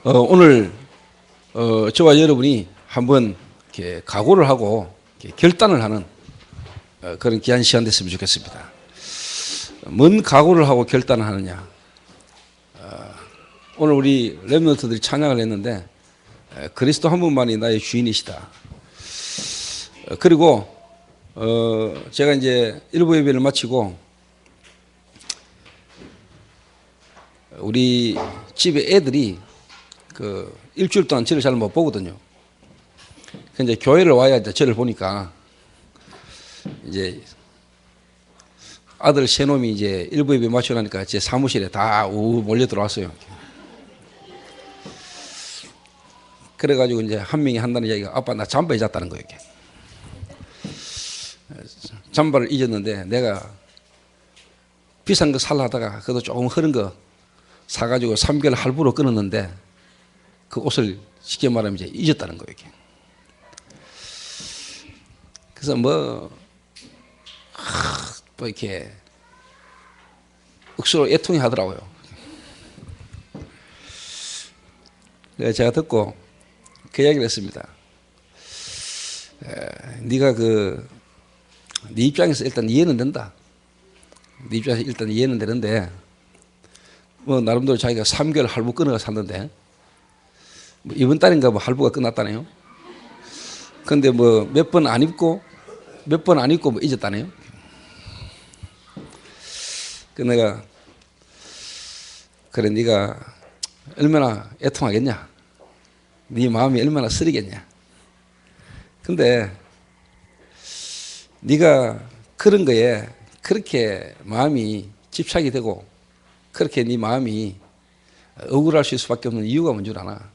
오늘 저와 여러분이 한번 이렇게 각오를 하고 이렇게 결단을 하는 그런 귀한 시간 됐으면 좋겠습니다. 뭔 각오를 하고 결단을 하느냐? 오늘 우리 렘넌트들이 찬양을 했는데 그리스도 한 분만이 나의 주인이시다. 그리고 제가 이제 일부 예배를 마치고 우리 집에 애들이 그 일주일 동안 저를 잘 못 보거든요. 이제 교회를 와야 이제 저를 보니까 이제 아들 세 놈이 이제 일부 예배 마치고 나니까 제 사무실에 다 몰려 들어왔어요. 그래가지고 이제 한 명이 한다는 이야기가 아빠 나 잠바 잊었다는 거예요. 이렇게. 잠바를 잊었는데 내가 비싼 거 살라 하다가 그래도 조금 흐른 거 사가지고 3개월 할부로 끊었는데 그 옷을 쉽게 말하면 이제 잊었다는 거예요. 이렇게. 그래서 뭐 이렇게 억수로 애통이 하더라고요. 그래서 제가 듣고 그 이야기를 했습니다. 네가 네 입장에서 일단 이해는 된다. 네 입장에서 일단 이해는 되는데 뭐 나름대로 자기가 3개월 할부 끊어가 샀는데 뭐 이번 달인가 뭐 할부가 끝났다네요. 근데 뭐 몇 번 안 입고 뭐 잊었다네요. 그 내가 그래 네가 얼마나 애통하겠냐, 네 마음이 얼마나 쓰리겠냐. 근데 네가 그런 거에 그렇게 마음이 집착이 되고 그렇게 네 마음이 억울할 수밖에 없는 이유가 뭔 줄 아나?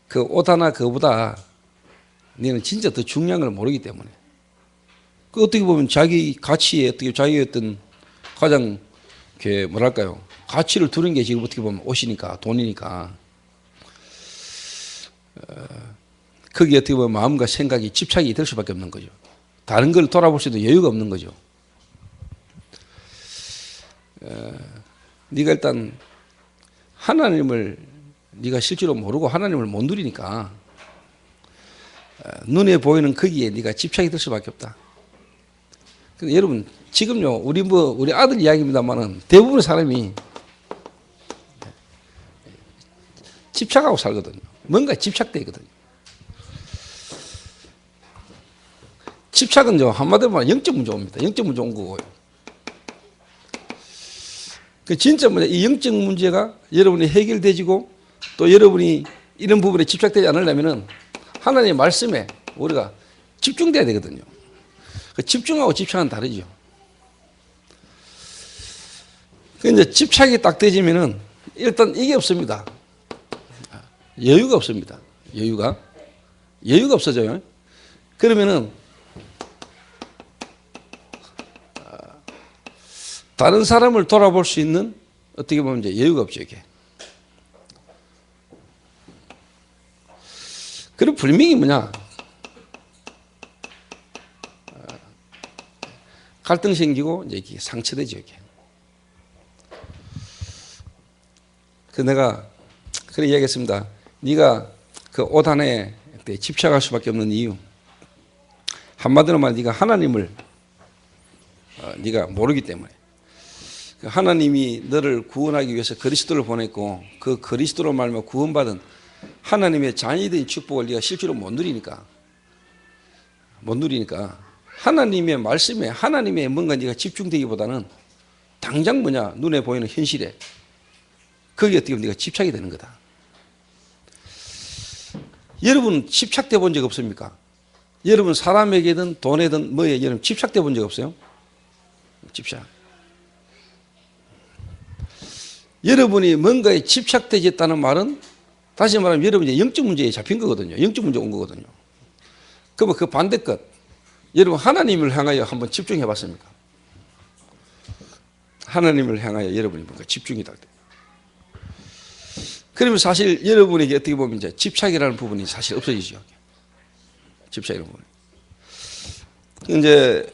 그 옷 하나 그거보다 너는 진짜 더 중요한 걸 모르기 때문에. 그 어떻게 보면 자기 가치에 어떻게 자기의 어떤 가장 그 뭐랄까요 가치를 두는 게 지금 어떻게 보면 옷이니까 돈이니까 거기에 어떻게 보면 마음과 생각이 집착이 될 수밖에 없는 거죠. 다른 걸 돌아볼 수도 여유가 없는 거죠. 네가 일단 하나님을 네가 실제로 모르고 하나님을 못 누리니까 눈에 보이는 거기에 네가 집착이 될 수밖에 없다. 근데 여러분 지금요 우리 아들 이야기입니다만은 대부분의 사람이 집착하고 살거든요. 뭔가 집착되거든요. 집착은 한마디로 말하면 영적 문제입니다. 영적 문제 온 거고요. 그 진짜 이 영적 문제가 여러분이 해결되지고 또 여러분이 이런 부분에 집착되지 않으려면은 하나님의 말씀에 우리가 집중돼야 되거든요. 집중하고 집착은 다르죠. 이제 집착이 딱 되지면은 일단 이게 없습니다. 여유가 없습니다. 여유가 없어져요. 그러면은 다른 사람을 돌아볼 수 있는 어떻게 보면 이제 여유가 없죠, 이게. 그리고 불명이 뭐냐? 갈등 생기고 이제 이게 상처되죠, 이게. 그래서 내가 그래 이야기했습니다. 네가 그 옷 하나에 집착할 수밖에 없는 이유. 한마디로 말하면 네가 하나님을 네가 모르기 때문에. 하나님이 너를 구원하기 위해서 그리스도를 보냈고 그 그리스도로 말미암아 구원받은 하나님의 자녀된 축복을 네가 실제로 못 누리니까 하나님의 말씀에 하나님의 뭔가 네가 집중되기보다는 당장 뭐냐 눈에 보이는 현실에 거기에 어떻게 보면 네가 집착이 되는 거다. 여러분 집착돼 본 적 없습니까? 여러분 사람에게든 돈에든 뭐에 여러분 집착돼 본 적 없어요? 집착. 여러분이 뭔가에 집착되지 않다는 말은 다시 말하면 여러분이 영적 문제에 잡힌 거거든요. 영적 문제 온 거거든요. 그러면 그 반대 것 여러분 하나님을 향하여 한번 집중해 봤습니까? 하나님을 향하여 여러분이 뭔가 집중이 딱 돼. 그러면 사실 여러분에게 어떻게 보면 이제 집착이라는 부분이 사실 없어지죠. 집착이라는 부분. 이제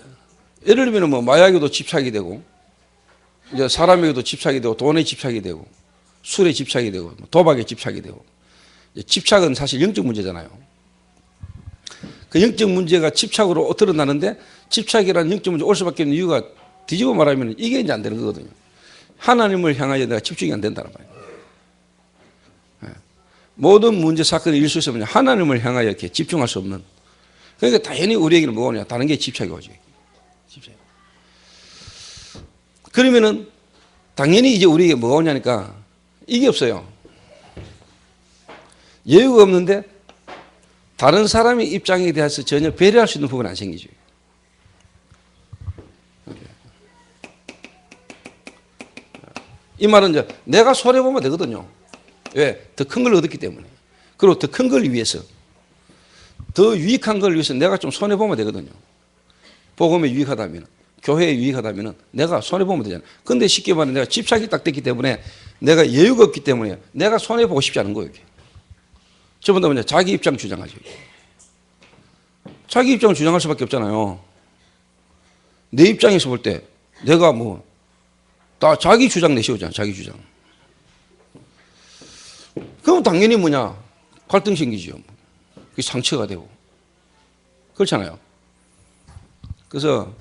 예를 들면 뭐 마약에도 집착이 되고 이제 사람에게도 집착이 되고 돈에 집착이 되고 술에 집착이 되고 도박에 집착이 되고 집착은 사실 영적 문제잖아요. 그 영적 문제가 집착으로 드러나는데 집착이라는 영적 문제 올 수밖에 없는 이유가 뒤집어 말하면 이게 이제 안 되는 거거든요. 하나님을 향하여 내가 집중이 안 된다는 말이에요. 모든 문제 사건이 일수 있으면 하나님을 향하여 이렇게 집중할 수 없는. 그러니까 당연히 우리에게는 뭐가 오냐? 다른 게 집착이 오죠. 집착. 그러면은 당연히 이제 우리에게 뭐가 오냐니까 이게 없어요. 여유가 없는데 다른 사람의 입장에 대해서 전혀 배려할 수 있는 부분은 안 생기죠. 이 말은 이제 내가 손해보면 되거든요. 왜? 더 큰 걸 얻었기 때문에. 그리고 더 큰 걸 위해서. 더 유익한 걸 위해서 내가 좀 손해보면 되거든요. 복음에 유익하다면, 교회에 유익하다면 내가 손해보면 되잖아요. 근데 쉽게 말하면 내가 집착이 딱 됐기 때문에 내가 여유가 없기 때문에 내가 손해보고 싶지 않은 거예요. 저번 다 자기 입장 주장하죠. 자기 입장을 주장할 수밖에 없잖아요. 내 입장에서 볼 때 내가 뭐 다 자기 주장 내세우잖아. 자기 주장. 그럼 당연히 뭐냐? 갈등 생기죠. 그게 상처가 되고. 그렇잖아요. 그래서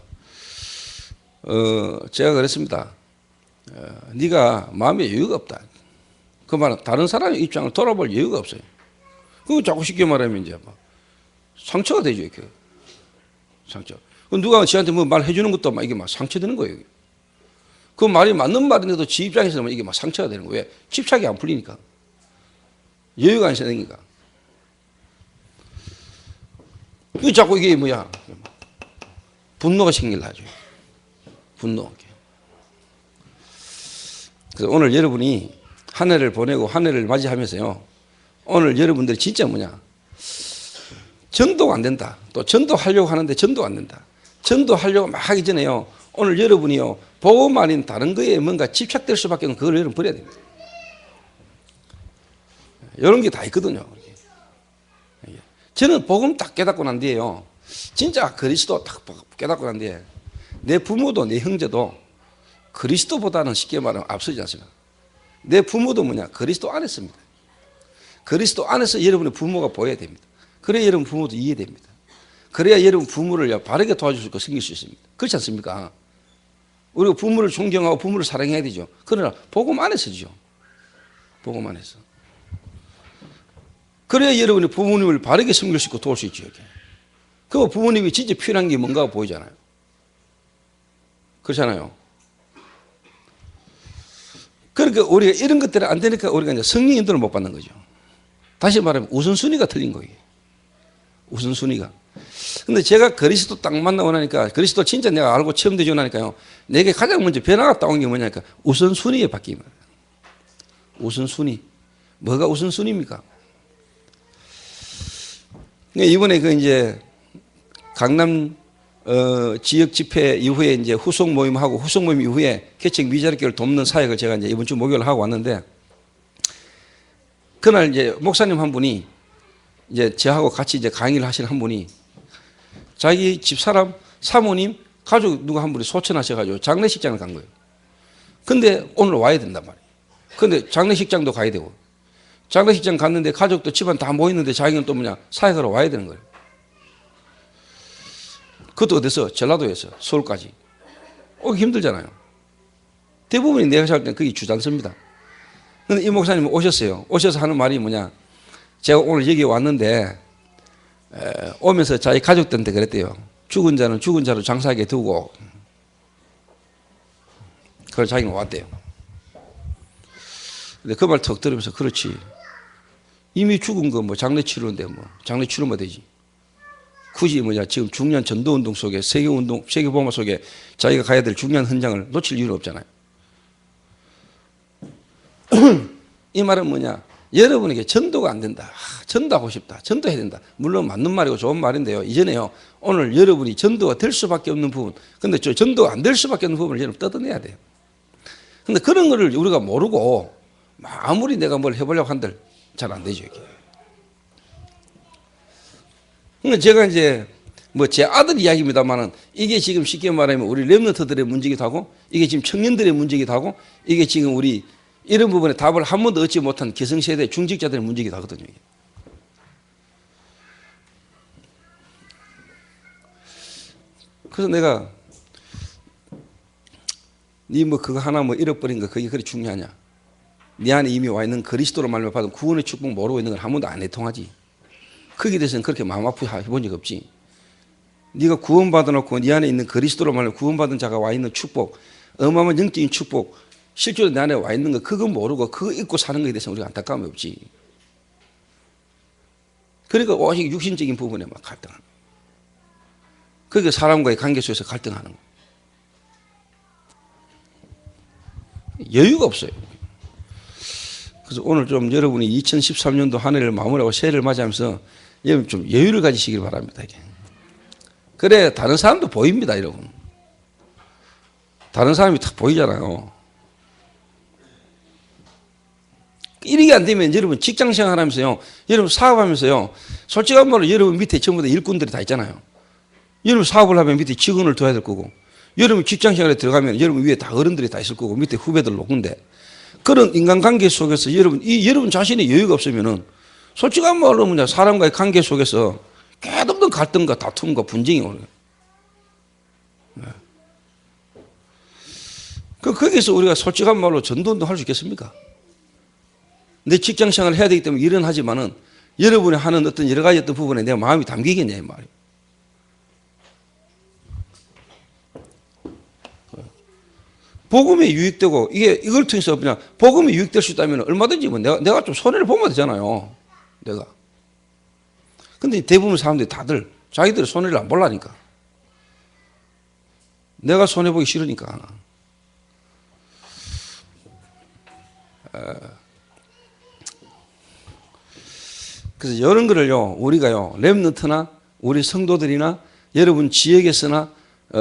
제가 그랬습니다. 네가 마음에 여유가 없다. 그 말은 다른 사람의 입장을 돌아볼 여유가 없어요. 그거 자꾸 쉽게 말하면 이제 막 상처가 되죠. 이렇게. 상처. 누가 지한테 뭐 말해주는 것도 막 이게 막 상처되는 거예요. 그 말이 맞는 말인데도 지 입장에서는 이게 막 상처가 되는 거예요. 왜? 집착이 안 풀리니까. 여유가 안 생기니까. 그 자꾸 이게 뭐야? 분노가 생길라 하죠. 분노. 그래서 오늘 여러분이 한 해를 보내고 한 해를 맞이하면서요. 오늘 여러분들이 진짜 뭐냐? 전도가 안 된다. 또 전도하려고 하는데 전도가 안 된다. 전도하려고 막 하기 전에요. 오늘 여러분이요. 복음 아닌 다른 거에 뭔가 집착될 수밖에 없는 그걸 여러분 버려야 됩니다. 이런 게 다 있거든요. 저는 복음 딱 깨닫고 난 뒤에요. 진짜 그리스도 딱 깨닫고 난 뒤에 내 부모도 내 형제도 그리스도보다는 쉽게 말하면 앞서지 않습니다. 내 부모도 뭐냐? 그리스도 안에 있습니다. 그리스도 안에서 여러분의 부모가 보여야 됩니다. 그래야 여러분 부모도 이해됩니다. 그래야 여러분 부모를 바르게 도와줄 수 있고 섬길 수 있습니다. 그렇지 않습니까? 우리가 부모를 존경하고 부모를 사랑해야 되죠. 그러나 복음 안에서죠. 복음 안에서. 그래야 여러분이 부모님을 바르게 섬길 수 있고 도울 수 있죠. 그 부모님이 진짜 필요한 게 뭔가 보이잖아요. 그렇잖아요. 그러니까 우리가 이런 것들이 안 되니까 우리가 이제 성령 인도를 못 받는 거죠. 다시 말하면 우선순위가 틀린 거예요. 우선순위가. 근데 제가 그리스도 딱 만나고 나니까 그리스도 진짜 내가 알고 처음 되고 나니까요. 내게 가장 먼저 변화가 따온 게 뭐냐니까 우선순위에 바뀝니다. 우선순위. 뭐가 우선순위입니까? 이번에 그 이제 강남 지역 집회 이후에 이제 후속 모임하고 후속 모임 이후에 개척 미자립교를 돕는 사역을 제가 이제 이번 주 목요일 하고 왔는데 그날 이제 목사님 한 분이 이제 저하고 같이 이제 강의를 하시는 한 분이 자기 집사람, 사모님, 가족 누가 한 분이 소천하셔가지고 장례식장을 간 거예요. 근데 오늘 와야 된단 말이에요. 근데 장례식장도 가야 되고 장례식장 갔는데 가족도 집안 다 모였는데 자기는 또 뭐냐 사역하러 와야 되는 거예요. 그것도 어디서? 전라도에서 서울까지. 오기 힘들잖아요. 대부분이 내가 살 때는 그게 주장서입니다. 근데 이 목사님 오셨어요. 오셔서 하는 말이 뭐냐. 제가 오늘 여기 왔는데 오면서 자기 가족들한테 그랬대요. 죽은 자는 죽은 자로 장사하게 두고 그걸 자기는 왔대요. 근데 그 말 턱 들으면서 그렇지. 이미 죽은 거 뭐 장례 치르는데 뭐 장례 치르면 되지. 굳이 뭐냐 지금 중요한 전도운동 속에 세계복음화 속에 자기가 가야 될 중요한 현장을 놓칠 이유는 없잖아요. 이 말은 뭐냐 여러분에게 전도가 안 된다. 전도하고 싶다. 전도해야 된다. 물론 맞는 말이고 좋은 말인데요. 이전에요. 오늘 여러분이 전도가 될 수밖에 없는 부분 근데 저 전도가 안 될 수밖에 없는 부분을 여러분 뜯어내야 돼요. 근데 그런 거를 우리가 모르고 아무리 내가 뭘 해보려고 한들 잘 안 되죠. 이게. 그러니까 제가 이제 뭐 제 아들 이야기입니다만은 이게 지금 쉽게 말하면 우리 렘넌트들의 문제이기도 하고 이게 지금 청년들의 문제이기도 하고 이게 지금 우리 이런 부분에 답을 한 번도 얻지 못한 기성세대 중직자들의 문제이기도 하거든요. 그래서 내가 니 뭐 그거 하나 뭐 잃어버린 거 그게 그리 중요하냐? 네 안에 이미 와 있는 그리스도로 말미암아 받은 구원의 축복 모르고 있는 건 한 번도 안 해통하지. 거기에 대해서는 그렇게 마음 아프게 해본 적 없지. 네가 구원받아 놓고 네 안에 있는 그리스도로 말미암아 구원받은 자가 와 있는 축복, 어마어마한 영적인 축복, 실제로 내 안에 와 있는 거 그거 모르고 그거 잊고 사는 것에 대해서 우리가 안타까움이 없지. 그러니까 오직 육신적인 부분에 막 갈등하는 거야. 그게 사람과의 관계 속에서 갈등하는 거야. 여유가 없어요. 그래서 오늘 좀 여러분이 2013년도 한 해를 마무리하고 새해를 맞이하면서 여러분 좀 여유를 가지시길 바랍니다. 이게. 그래 다른 사람도 보입니다, 여러분. 다른 사람이 다 보이잖아요. 이렇게 안 되면 여러분 직장 생활하면서요, 여러분 사업하면서요, 솔직한 말로 여러분 밑에 전부 다 일꾼들이 다 있잖아요. 여러분 사업을 하면 밑에 직원을 둬야 될 거고, 여러분 직장 생활에 들어가면 여러분 위에 다 어른들이 다 있을 거고 밑에 후배들 높은데, 그런 인간관계 속에서 여러분 자신의 여유가 없으면은 솔직한 말로 뭐냐, 사람과의 관계 속에서 끝없는 갈등과 다툼과 분쟁이 오는 거예요. 거기서 우리가 솔직한 말로 전도운동 할 수 있겠습니까? 내 직장 생활을 해야 되기 때문에 일은 하지만은 여러분이 하는 어떤 여러 가지 어떤 부분에 내 마음이 담기겠냐 이 말이에요. 복음에 유익되고 이걸 통해서 그냥 복음에 유익될 수 있다면 얼마든지 뭐 내가 좀 손해를 보면 되잖아요. 내가. 근데 대부분 사람들이 다들 자기들의 손해를 안 보려니까. 내가 손해보기 싫으니까. 그래서 이런 거를요, 우리가요, 렘넌트나 우리 성도들이나 여러분 지역에서나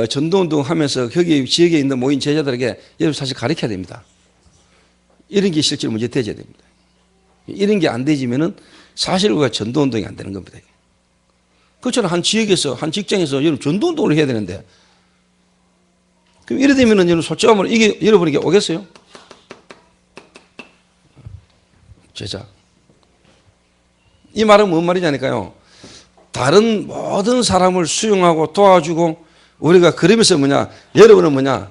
전도운동 하면서 거기 지역에 있는 모인 제자들에게 여러분 사실 가르쳐야 됩니다. 이런 게 실제로 문제 되어야 됩니다. 이런 게 안 되지면은 사실 우리가 전도운동이 안 되는 겁니다. 그렇잖아요. 한 지역에서, 한 직장에서 여러분 전도운동을 해야 되는데, 그럼 이래 되면은 여러분 솔직한 말로 이게 여러분에게 오겠어요? 제자. 이 말은 뭔 말이냐니까요. 다른 모든 사람을 수용하고 도와주고 우리가 그러면서 뭐냐, 여러분은 뭐냐,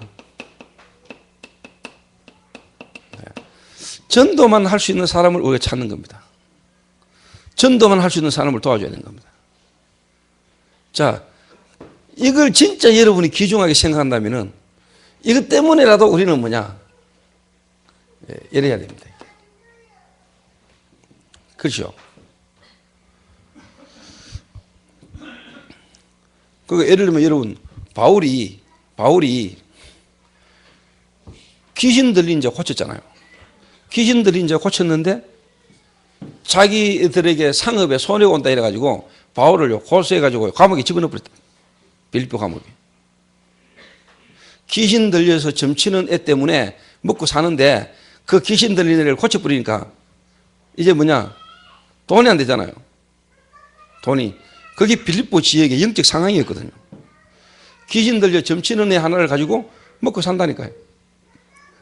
전도만 할 수 있는 사람을 우리가 찾는 겁니다. 전도만 할 수 있는 사람을 도와줘야 되는 겁니다. 자, 이걸 진짜 여러분이 귀중하게 생각한다면은 이것 때문에라도 우리는 뭐냐, 이래야 됩니다. 그렇죠? 그 예를 들면 여러분 바울이 귀신 들린 자 고쳤잖아요. 귀신 들린 자 고쳤는데 자기들에게 상업에 손해가 온다 이래가지고 바울을 고소해가지고 감옥에 집어넣어버렸다. 빌립보 감옥에. 귀신 들려서 점치는 애 때문에 먹고 사는데 그 귀신 들린 애를 고쳐버리니까 이제 뭐냐, 돈이 안 되잖아요. 돈이. 그게 빌립보 지역의 영적 상황이었거든요. 귀신 들려 점치는 애 하나를 가지고 먹고 산다니까요.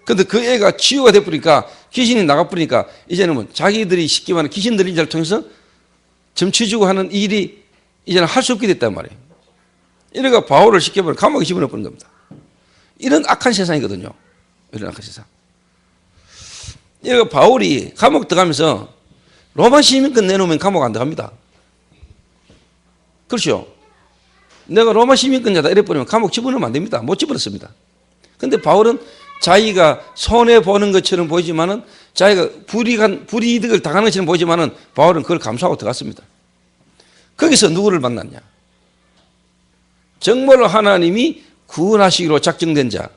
근데 그 애가 치유가 돼버리니까, 귀신이 나가버리니까 이제는 뭐 자기들이 쉽게 말하는 귀신 들린 자를 통해서 점치주고 하는 일이 이제는 할 수 없게 됐단 말이에요. 이래가 바울을 쉽게 말하면 감옥에 집어넣어버린 겁니다. 이런 악한 세상이거든요. 이런 악한 세상. 이래가 바울이 감옥 들어가면서 로마 시민권 내놓으면 감옥 안 들어갑니다. 그렇죠? 내가 로마 시민권자다 이래버리면 감옥 집어넣으면 안 됩니다. 못 집어넣습니다. 근데 바울은 자기가 손해보는 것처럼 보이지만은, 자기가 불이익을 당하는 것처럼 보이지만은 바울은 그걸 감수하고 들어갔습니다. 거기서 누구를 만났냐? 정말로 하나님이 구원하시기로 작정된 자.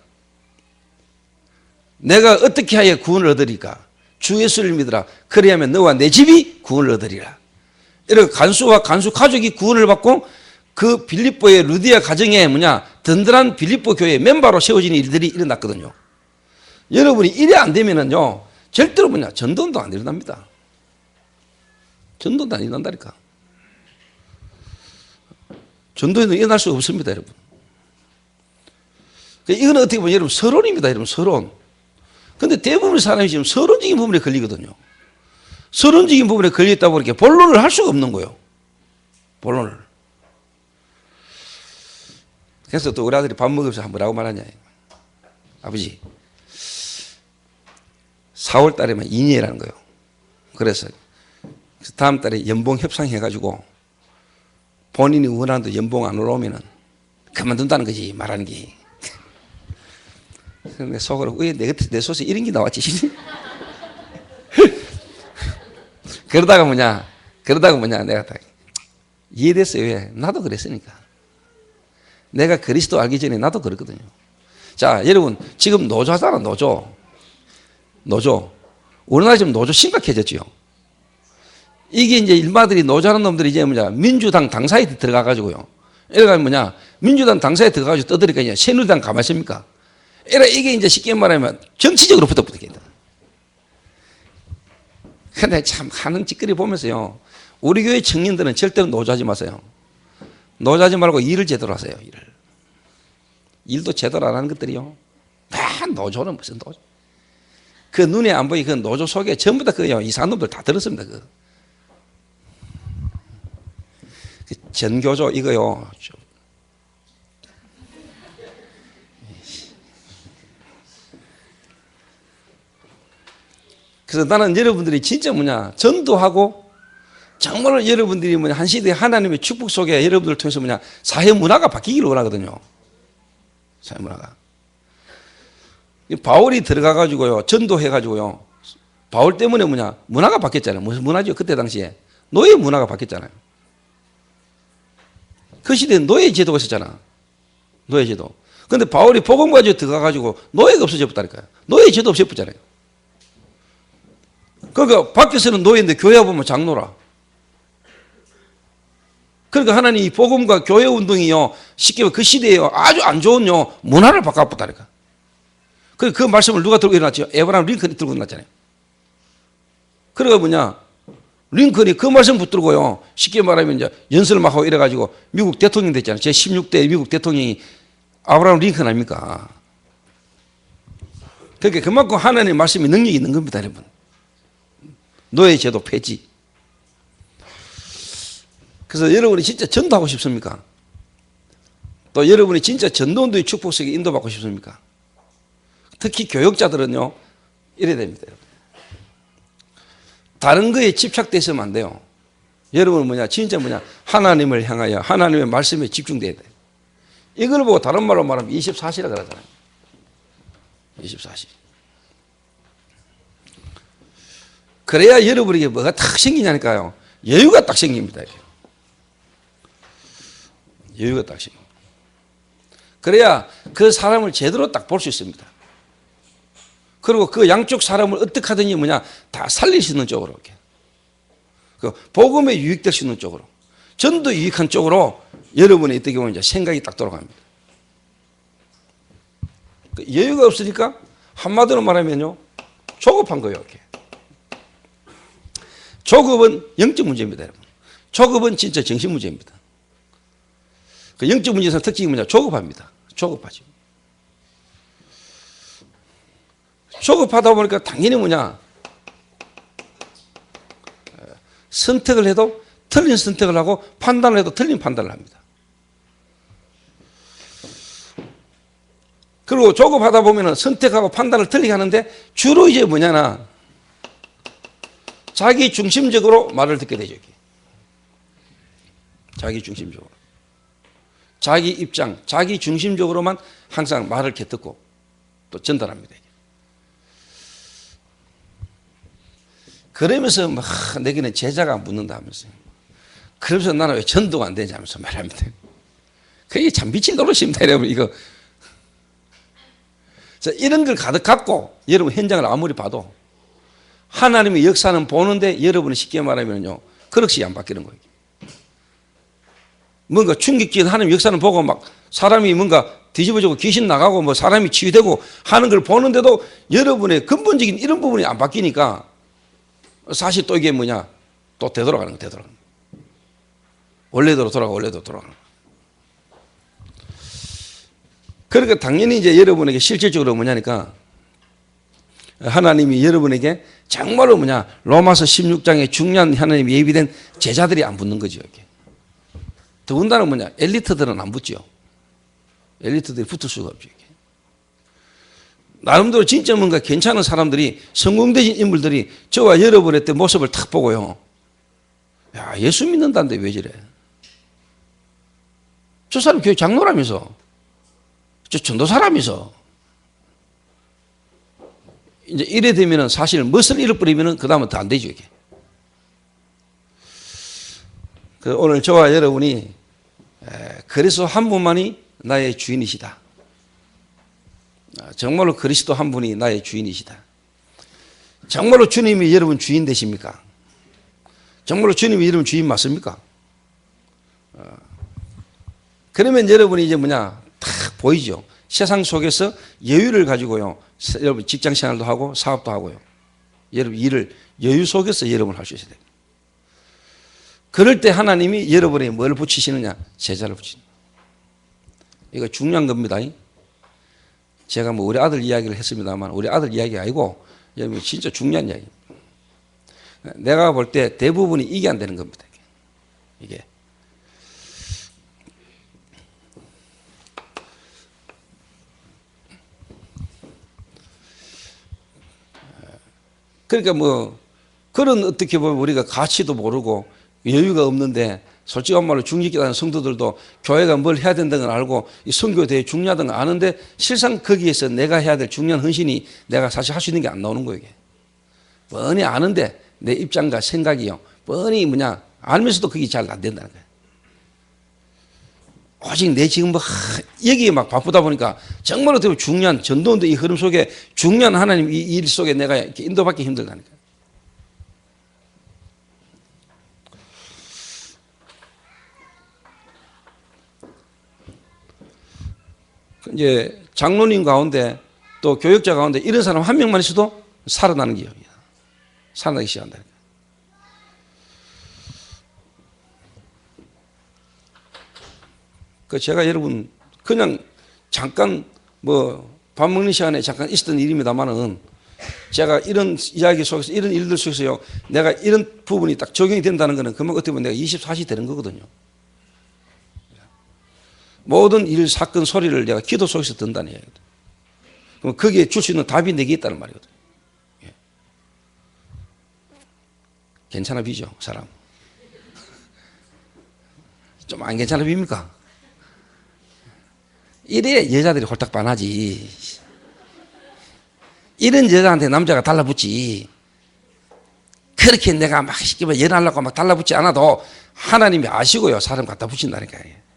내가 어떻게 하여 구원을 얻으리까? 주 예수를 믿으라. 그리하면 너와 내 집이 구원을 얻으리라. 이렇게 간수와 간수 가족이 구원을 받고 그 빌립보의 루디아 가정에 뭐냐, 든든한 빌립보 교회 멤버로 세워진 일들이 일어났거든요. 여러분이 이래 안 되면은요, 절대로 뭐냐, 전도운동 안 일어납니다. 전도운동 안 일어난다니까. 전도에는 일어날 수 없습니다, 여러분. 이건 어떻게 보면 여러분 서론입니다, 여러분 서론. 근데 대부분의 사람이 지금 서론적인 부분에 걸리거든요. 서론적인 부분에 걸렸다 보니까 본론을 할 수가 없는 거예요. 본론을. 그래서 또 우리 아들이 밥 먹으면서 뭐라고 말하냐. 아버지, 4월 달에만 2년이라는 거예요. 그래서 다음 달에 연봉 협상해가지고 본인이 원하는 연봉 안 올라오면은 그만둔다는 거지, 말하는 게. 내 속으로, 왜 내 소식 이런 게 나왔지? 그러다가 뭐냐, 내가 다 이해됐어요. 왜? 나도 그랬으니까. 내가 그리스도 알기 전에 나도 그랬거든요. 자, 여러분, 지금 노조 하잖아, 노조. 우리나라 지금 노조 심각해졌죠. 이게 이제 일마들이 노조하는 놈들이 이제 뭐냐, 민주당 당사에 들어가가지고요. 이래가 뭐냐, 민주당 당사에 들어가가지고 떠드니까 이제 새누리당 가만히 있습니까? 이게 이제 쉽게 말하면 정치적으로 붙어붙겠다. 근데 참 하는 짓거리 보면서요, 우리 교회 청년들은 절대로 노조하지 마세요. 노조하지 말고 일을 제대로 하세요, 일을. 일도 제대로 안 하는 것들이요. 다 노조는 무슨 노조. 그 눈에 안 보이 그 노조 속에 전부 다 그요, 이상한 놈들 다 들었습니다, 그 전교조 이거요. 그래서 나는 여러분들이 진짜 뭐냐, 전도하고 정말로 여러분들이 뭐냐, 한 시대에 하나님의 축복 속에 여러분들을 통해서 뭐냐, 사회 문화가 바뀌기를 원하거든요. 사회 문화가. 바울이 들어가가지고요, 전도해가지고요, 바울 때문에 뭐냐, 문화가 바뀌었잖아요. 무슨 문화죠? 그때 당시에 노예 문화가 바뀌었잖아요. 그 시대엔 노예 제도가 있었잖아. 노예 제도. 근데 바울이 복음 가지고 들어가가지고 노예가 없어져 버렸다니까요. 노예 제도 없어졌잖아요. 그러니까 밖에서는 노예인데 교회 보면 장로라. 그러니까 하나님 이 복음과 교회 운동이요, 쉽게 말하면 그 시대에요, 아주 안 좋은요, 문화를 바꿔봤다니까. 그 말씀을 누가 들고 일어났죠? 에브라함 링컨이 들고 일어났잖아요. 그러니까 뭐냐, 링컨이 그 말씀 붙들고요, 쉽게 말하면 이제 연설을 막 하고 이래가지고 미국 대통령 됐잖아요. 제16대 미국 대통령이 아브라함 링컨 아닙니까? 그러니까 그만큼 하나님의 말씀이 능력이 있는 겁니다, 여러분. 노예 제도 폐지. 그래서 여러분이 진짜 전도하고 싶습니까? 또 여러분이 진짜 전도운동의 축복 속에 인도받고 싶습니까? 특히 교역자들은요, 이래야 됩니다, 여러분. 다른 거에 집착돼서는 안 돼요. 여러분은 뭐냐, 진짜 뭐냐, 하나님을 향하여 하나님의 말씀에 집중돼야 돼요. 이걸 보고 다른 말로 말하면 24시라 그러잖아요. 24시. 그래야 여러분에게 뭐가 탁 생기냐니까요. 여유가 딱 생깁니다. 여유가 딱 생깁니다. 그래야 그 사람을 제대로 딱 볼 수 있습니다. 그리고 그 양쪽 사람을 어떻게 하든지 뭐냐, 다 살릴 수 있는 쪽으로, 이렇게. 그 복음에 유익될 수 있는 쪽으로, 전도 유익한 쪽으로 여러분의 어떻게 보면 이제 생각이 딱 돌아갑니다. 그 여유가 없으니까 한마디로 말하면요, 조급한 거예요, 이렇게. 조급은 영적 문제입니다, 여러분. 조급은 진짜 정신 문제입니다. 그 영적 문제에서 특징이 뭐냐, 조급합니다. 조급하죠. 조급하다 보니까 당연히 뭐냐, 선택을 해도 틀린 선택을 하고 판단을 해도 틀린 판단을 합니다. 그리고 조급하다 보면 선택하고 판단을 틀리게 하는데 주로 이제 뭐냐나 자기 중심적으로 말을 듣게 되죠. 자기 중심적으로. 자기 입장, 자기 중심적으로만 항상 말을 이렇게 듣고 또 전달합니다. 그러면서 막 내게는 제자가 묻는다 하면서, 그러면서 나는 왜 전도가 안 되냐 하면서 말합니다. 그게 참 미친 노릇입니다, 여러분. 이거. 이런 걸 가득 갖고 여러분 현장을 아무리 봐도 하나님의 역사는 보는데 여러분이 쉽게 말하면요, 그릇이 안 바뀌는 거예요. 뭔가 충격적인 하나님의 역사는 보고 막 사람이 뭔가 뒤집어지고 귀신 나가고 뭐 사람이 치유되고 하는 걸 보는데도 여러분의 근본적인 이런 부분이 안 바뀌니까 사실 또 이게 뭐냐, 또 되돌아가는 거, 되돌아가는 거. 원래대로 돌아가, 원래대로 돌아가는 거. 그러니까 당연히 이제 여러분에게 실질적으로 뭐냐니까 하나님이 여러분에게 정말로 뭐냐 로마서 16장에 중요한 하나님이 예비된 제자들이 안 붙는 거죠. 여기. 더군다나 뭐냐 엘리트들은 안 붙죠. 엘리트들이 붙을 수가 없죠. 여기. 나름대로 진짜 뭔가 괜찮은 사람들이 성공되신 인물들이 저와 여러분의 때 모습을 탁 보고요. 야 예수 믿는다는데 왜 저래? 저 사람 교회 장로라면서 저 전도사라면서 이제 이래 되면은 사실 멋을 잃어버리면은 그 다음은 더 안 되죠, 이게. 오늘 저와 여러분이 그리스도 한 분만이 나의 주인이시다. 정말로 그리스도 한 분이 나의 주인이시다. 정말로 주님이 여러분 주인 되십니까? 정말로 주님이 여러분 주인 맞습니까? 그러면 여러분이 이제 뭐냐 딱 보이죠. 세상 속에서 여유를 가지고요. 여러분 직장 생활도 하고 사업도 하고요. 여러분 일을 여유 속에서 여러분 할 수 있어야 돼요. 그럴 때 하나님이 여러분에 뭘 붙이시느냐? 제자를 붙이는. 이거 중요한 겁니다. 제가 뭐 우리 아들 이야기를 했습니다만 우리 아들 이야기가 아니고 여러분 진짜 중요한 이야기입니다. 내가 볼 때 대부분이 이게 안 되는 겁니다. 이게. 그러니까 뭐 그런 어떻게 보면 우리가 가치도 모르고 여유가 없는데 솔직한 말로 중직기다는 성도들도 교회가 뭘 해야 된다는 걸 알고 이 선교에 대해 중요하다는 걸 아는데 실상 거기에서 내가 해야 될 중요한 헌신이 내가 사실 할 수 있는 게 안 나오는 거예요. 이게. 뻔히 아는데 내 입장과 생각이요. 뻔히 뭐냐 알면서도 그게 잘 안 된다는 거예요. 오직 내 지금 뭐 여기에 막 바쁘다 보니까 정말로 되게 중요한 전도운동 이 흐름 속에 중요한 하나님 이 일 속에 내가 이렇게 인도받기 힘들다니까. 이제 장로님 가운데 또 교역자 가운데 이런 사람 한 명만 있어도 살아나는 거예요. 살아나기 시작한다니까. 그 제가 여러분 그냥 잠깐 뭐 밥 먹는 시간에 잠깐 있었던 일입니다만은 제가 이런 이야기 속에서 이런 일들 속에서요 내가 이런 부분이 딱 적용이 된다는 거는 그만 어떻게 보면 내가 24시 되는 거거든요. 모든 일 사건 소리를 내가 기도 속에서 듣는다는 이야기거든요. 그럼 거기에 줄 수 있는 답이 내게 있다는 말이거든요. 예. 괜찮아 비죠 사람? 좀 안 괜찮아 빕니까? 이래 여자들이 홀딱 반하지. 이런 여자한테 남자가 달라붙지. 그렇게 내가 막 시키면 연하려고 막 달라붙지 않아도 하나님이 아시고요 사람 갖다 붙인다니까요.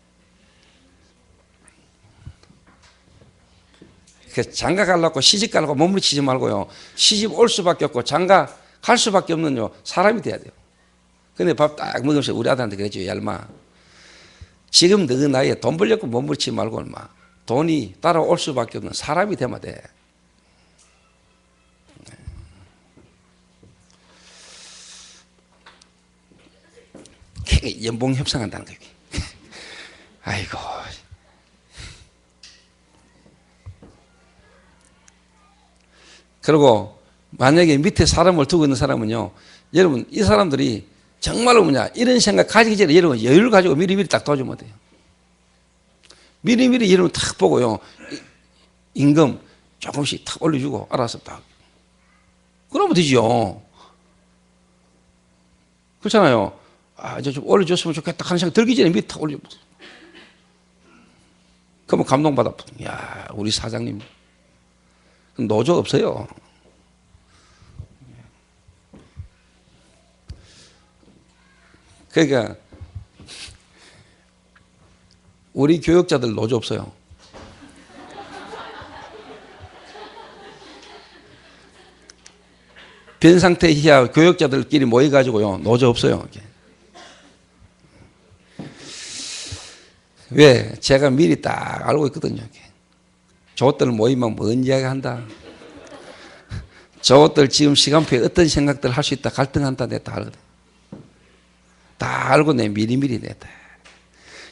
그 장가 가려고 시집 가려고 몸부림치지 말고요. 시집 올 수밖에 없고 장가 갈 수밖에 없는 사람이 돼야 돼요. 근데 밥 딱 먹으면서 우리 아들한테 그랬죠. 얄마 지금 너 나이에 돈 벌려고 몸부림치지 말고 얼마 돈이 따라올 수밖에 없는 사람이 되면 돼. 연봉 협상한다는 거예요. 아이고. 그리고 만약에 밑에 사람을 두고 있는 사람은요, 여러분 이 사람들이 정말로 뭐냐 이런 생각 가지기 전에 여러분 여유를 가지고 미리미리 딱 도와주면 돼요. 미리미리 여러분 탁 보고요 임금 조금씩 탁 올려주고 알아서 딱 그러면 되죠. 그렇잖아요. 아 이제 좀 올려줬으면 좋겠다 하는 생각 들기 전에 밑에 탁 올려. 그러면 감동받아. 야 우리 사장님 노조 없어요. 그러니까 우리 교역자들 노조 없어요. 변상태 이하 교역자들끼리 모여가지고요 노조 없어요. 왜? 제가 미리 딱 알고 있거든요. 저것들 모이면 뭔 이야기 한다. 저것들 지금 시간표에 어떤 생각들 할 수 있다 갈등한다 내가 다 알거든. 다 알고 내 미리미리 냈다.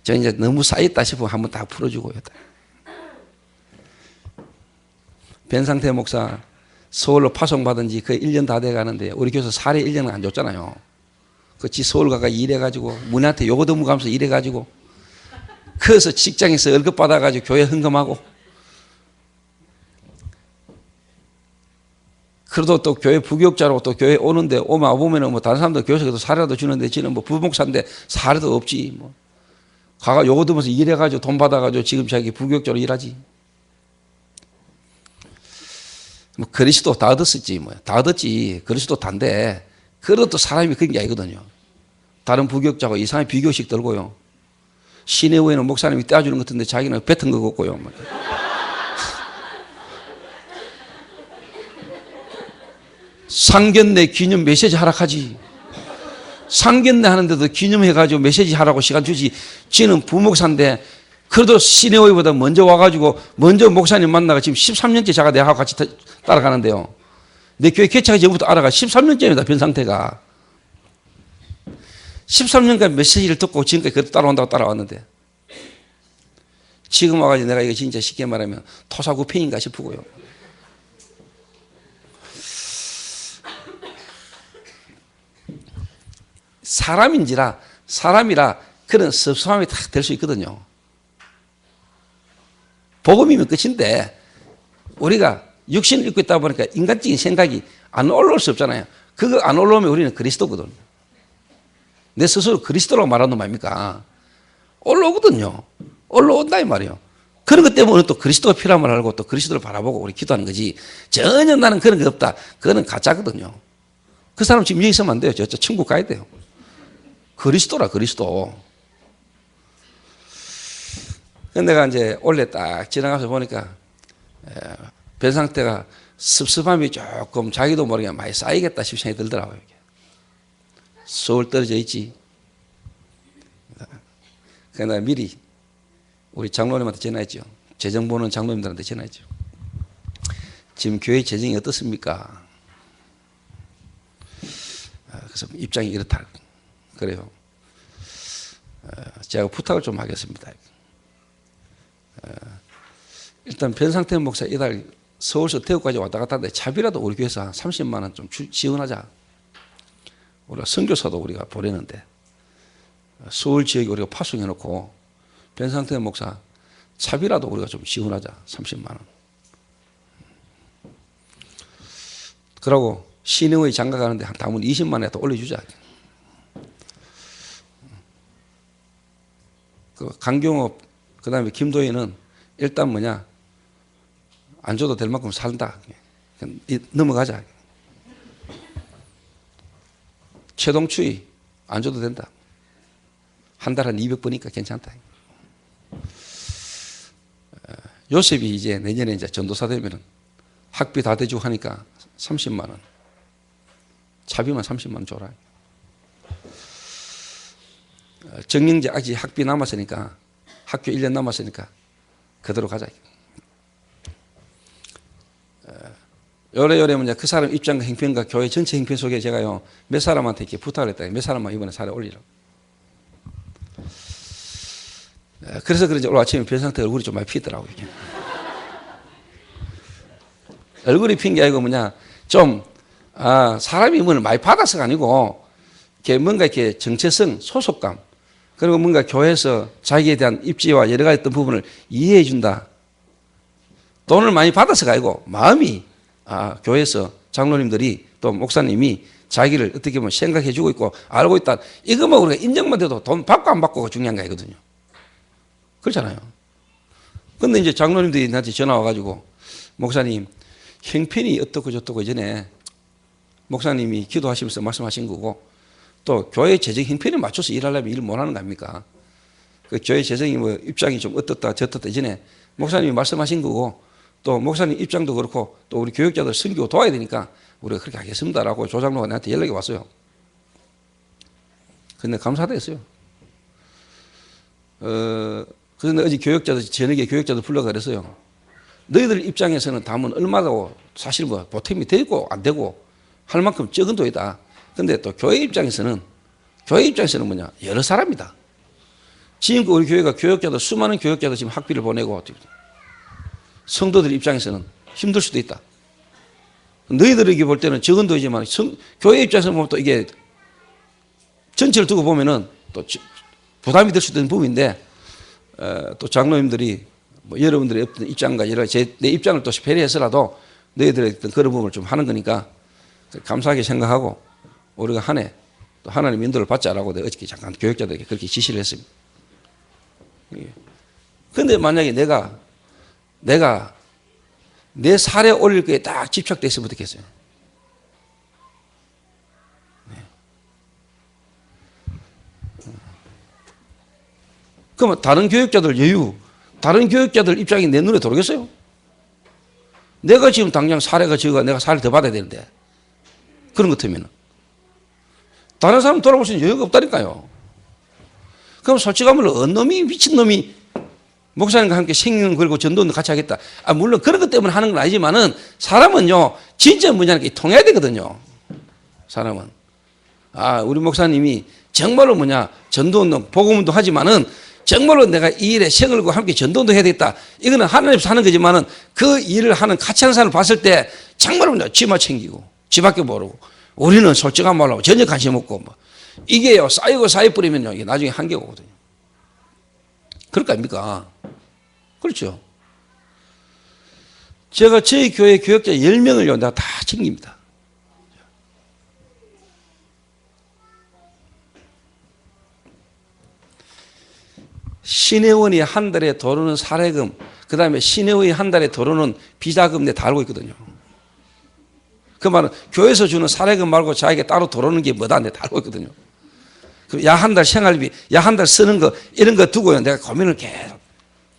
저 이제 너무 쌓였다 싶으면 한번 다 풀어주고요. 변상태 목사 서울로 파송받은 지 거의 1년 다 돼 가는데 우리 교회에서 살에 1년은 안 줬잖아요. 그치 서울 가가 일해가지고 문한테 요거 업무가면서 일해가지고 그래서 직장에서 월급 받아가지고 교회 헌금하고 그래도 또 교회 부교육자로 또 교회 오는데 오면은 뭐 다른 사람들 교회에서 사례라도 주는데 지는 뭐 부목사인데 사례도 없지 뭐 가가 요거 들면서 일해가지고 돈 받아가지고 지금 자기 부교육자로 일하지. 뭐 그리스도 다 얻었었지 뭐 다 얻었지 그리스도 단데 그래도 사람이 그런 게 아니거든요. 다른 부교육자가 이상하게 비교식 들고요. 시내후에는 목사님이 떼어주는 것 같은데 자기는 뱉은 거 같고요. 상견례 기념 메시지 하락하지. 상견례 하는데도 기념해가지고 메시지 하라고 시간 주지. 지는 부목사인데 그래도 시내후에보다 먼저 와가지고 먼저 목사님 만나가 지금 13년째 제가 내하고 같이 따라가는데요. 내 교회 개척하기 전부터 알아가 13년째입니다. 변상태가 13년간 메시지를 듣고 지금까지 그렇게 따라온다고 따라왔는데 지금 와가지고 내가 이거 진짜 쉽게 말하면 토사구팽인가 싶고요. 사람이라 그런 섭섭함이 딱 될 수 있거든요. 복음이면 끝인데 우리가 육신을 입고 있다 보니까 인간적인 생각이 안 올라올 수 없잖아요. 그거 안 올라오면 우리는 그리스도거든. 내 스스로 그리스도라고 말하는 놈 아닙니까? 올라오거든요. 올라온다 이 말이에요. 그런 것 때문에 또 그리스도가 필요함을 알고 또 그리스도를 바라보고 우리 기도하는 거지. 전혀 나는 그런 게 없다. 그거는 가짜거든요. 그 사람 지금 여기 있으면 안 돼요. 저 천국 가야 돼요. 그리스도라 그리스도. 내가 이제 원래 딱 지나가서 보니까 변상태가 습습함이 조금 자기도 모르게 많이 쌓이겠다 싶은 생각이 들더라고요. 서울 떨어져 있지. 그래서 내가 미리 우리 장로님한테 전화했죠. 재정 보는 장로님들한테 전화했죠. 지금 교회 재정이 어떻습니까? 그래서 입장이 이렇다. 그래요. 제가 부탁을 좀 하겠습니다. 일단 변상태 목사 이달 서울서 대구까지 왔다 갔다 하는데 차비라도 우리 교회에서 한 30만 원 좀 지원하자. 우리가 선교사도 우리가 보내는데 서울 지역에 우리가 파송해놓고 변상태 목사 차비라도 우리가 좀 지원하자. 30만 원. 그러고 시내의 장가 가는데 한 담은 20만 원에 더 올려주자. 그 강경업 그 다음에 김도희는 일단 뭐냐 안 줘도 될 만큼 산다. 넘어가자. 최동추이 안 줘도 된다. 한 달 한 200번이니까 괜찮다. 요셉이 이제 내년에 이제 전도사 되면은 학비 다 대주고 하니까 30만 원. 차비만 30만 원 줘라. 정영재 아직 학비 남았으니까 학교 1년 남았으니까 그대로 가자. 요래 뭐냐 그 사람 입장과 행편과 교회 전체 행편 속에 제가요 몇 사람한테 이렇게 부탁을 했다. 몇 사람만 이번에 사례 올리라고. 그래서 그런지 오늘 아침에 변상태 얼굴이 좀 많이 피더라고요. 얼굴이 핀 게 아니고 뭐냐 좀 사람이 뭘 많이 받아서가 아니고 이렇게 뭔가 이렇게 정체성, 소속감 그리고 뭔가 교회에서 자기에 대한 입지와 여러 가지 어떤 부분을 이해해 준다. 돈을 많이 받아서가 아니고 마음이 교회에서 장로님들이 또 목사님이 자기를 어떻게 보면 생각해 주고 있고 알고 있다. 이것만 우리가 인정만 돼도 돈 받고 안 받고가 중요한 거 아니거든요. 그렇잖아요. 근데 이제 장로님들이 나한테 전화 와가지고 목사님 형편이 어떻고 저떻고 이전에 목사님이 기도하시면서 말씀하신 거고 또 교회 재정 형편에 맞춰서 일하려면 일 못하는 거 아닙니까? 그 교회 재정이 뭐 입장이 좀 어떻다 저떻다 이전에 목사님이 말씀하신 거고 또 목사님 입장도 그렇고 또 우리 교육자들 섬기고 도와야 되니까 우리가 그렇게 하겠습니다라고 조장로가 나한테 연락이 왔어요. 근데 감사하다 했어요. 그런데 어제 교육자들 저녁에 교육자들 불러가 그랬어요. 너희들 입장에서는 담은 얼마다고 사실 뭐 보탬이 되고 안 되고 할 만큼 적은 돈이다. 근데 또 교회 입장에서는 뭐냐 여러 사람이다. 지금 우리 교회가 교육자들 수많은 교육자들 지금 학비를 보내고 성도들 입장에서는 힘들 수도 있다. 너희들에게 볼 때는 적은 돈이지만 교회 입장에서 보면 또 이게 전체를 두고 보면은 또 부담이 될 수도 있는 부분인데 또 장로님들이 뭐 여러분들의 어떤 입장과 여러 내 입장을 또 배려해서라도 너희들의 어떤 그런 부분을 좀 하는 거니까 감사하게 생각하고 우리가 한 해 또 하나님 인도를 받자라고 내가 어저께 잠깐 교육자들에게 그렇게 지시를 했습니다. 그런데 만약에 내가 내 살에 올릴 거에 딱 집착돼 있으면 어떻겠어요? 그러면 다른 교육자들 여유, 다른 교육자들 입장이 내 눈에 들어오겠어요? 내가 지금 당장 사례가 적어 내가 사례 더 받아야 되는데 그런 것 같으면 다른 사람 돌아볼 수 있는 여유가 없다니까요. 그럼 솔직한 말로 어느 놈이 미친놈이 목사님과 함께 생명 걸고 전도는 같이 하겠다. 물론 그런 것 때문에 하는 건 아니지만은 사람은요 진짜 뭐냐니까 통해야 되거든요. 사람은 우리 목사님이 정말로 전도운동 복음운동 하지만은 정말로 내가 이 일에 생을 걸고 함께 전도운동 해야 되겠다. 이거는 하나님께서 하는 거지만은 그 일을 하는 같이 하는 사람을 봤을 때 정말로 쥐만 챙기고 쥐밖에 모르고 우리는 솔직한 말로 전혀 관심 없고 뭐 이게요 쌓이고 쌓여버리면요 이게 나중에 한계가 오거든요. 그럴 거 아닙니까? 그렇죠. 제가 저희 교회 교역자 10명을요 내가 다 챙깁니다. 시내원이 한 달에 들어오는 사례금, 그 다음에 시내원이 한 달에 들어오는 비자금 내가 다 알고 있거든요. 그 말은 교회에서 주는 사례금 말고 자기가 따로 들어오는 게 뭐다 내가 다 알고 있거든요. 야 한 달 생활비, 야 한 달 쓰는 거 이런 거 두고요 내가 고민을 계속.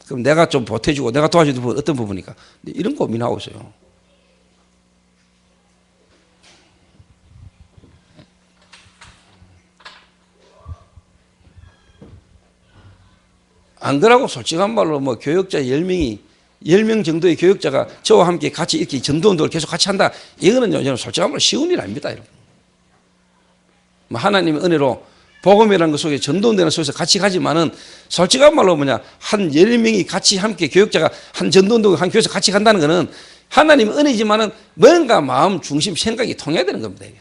그럼 내가 좀 보태주고 내가 도와주는 부분 어떤 부분이니까 이런 고민하고 있어요. 안 그러고 솔직한 말로 뭐 교역자 10명 정도의 교역자가 저와 함께 같이 이렇게 전도운동을 계속 같이 한다. 이거는요, 저는 솔직한 말로 쉬운 일 아닙니다, 여러분. 뭐 하나님의 은혜로 복음이라는 것 속에 전도운동이라는 속에서 같이 가지만은 솔직한 말로 한 10명이 같이 함께 교역자가 한 전도운동을 한 교회에서 같이 간다는 거는 하나님의 은혜지만은 뭔가 마음 중심 생각이 통해야 되는 겁니다, 이게.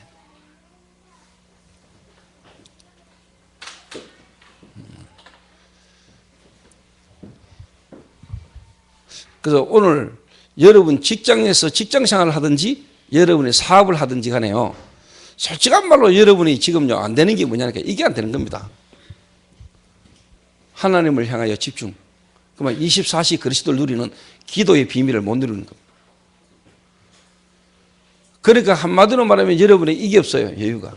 그래서 오늘 여러분 직장에서 직장 생활을 하든지 여러분이 사업을 하든지 간에요. 솔직한 말로 여러분이 지금요 안 되는 게 뭐냐니까 이게 안 되는 겁니다. 하나님을 향하여 집중. 그러면 24시 그리스도를 누리는 기도의 비밀을 못 누리는 겁니다. 그러니까 한마디로 말하면 여러분의 이게 없어요. 여유가.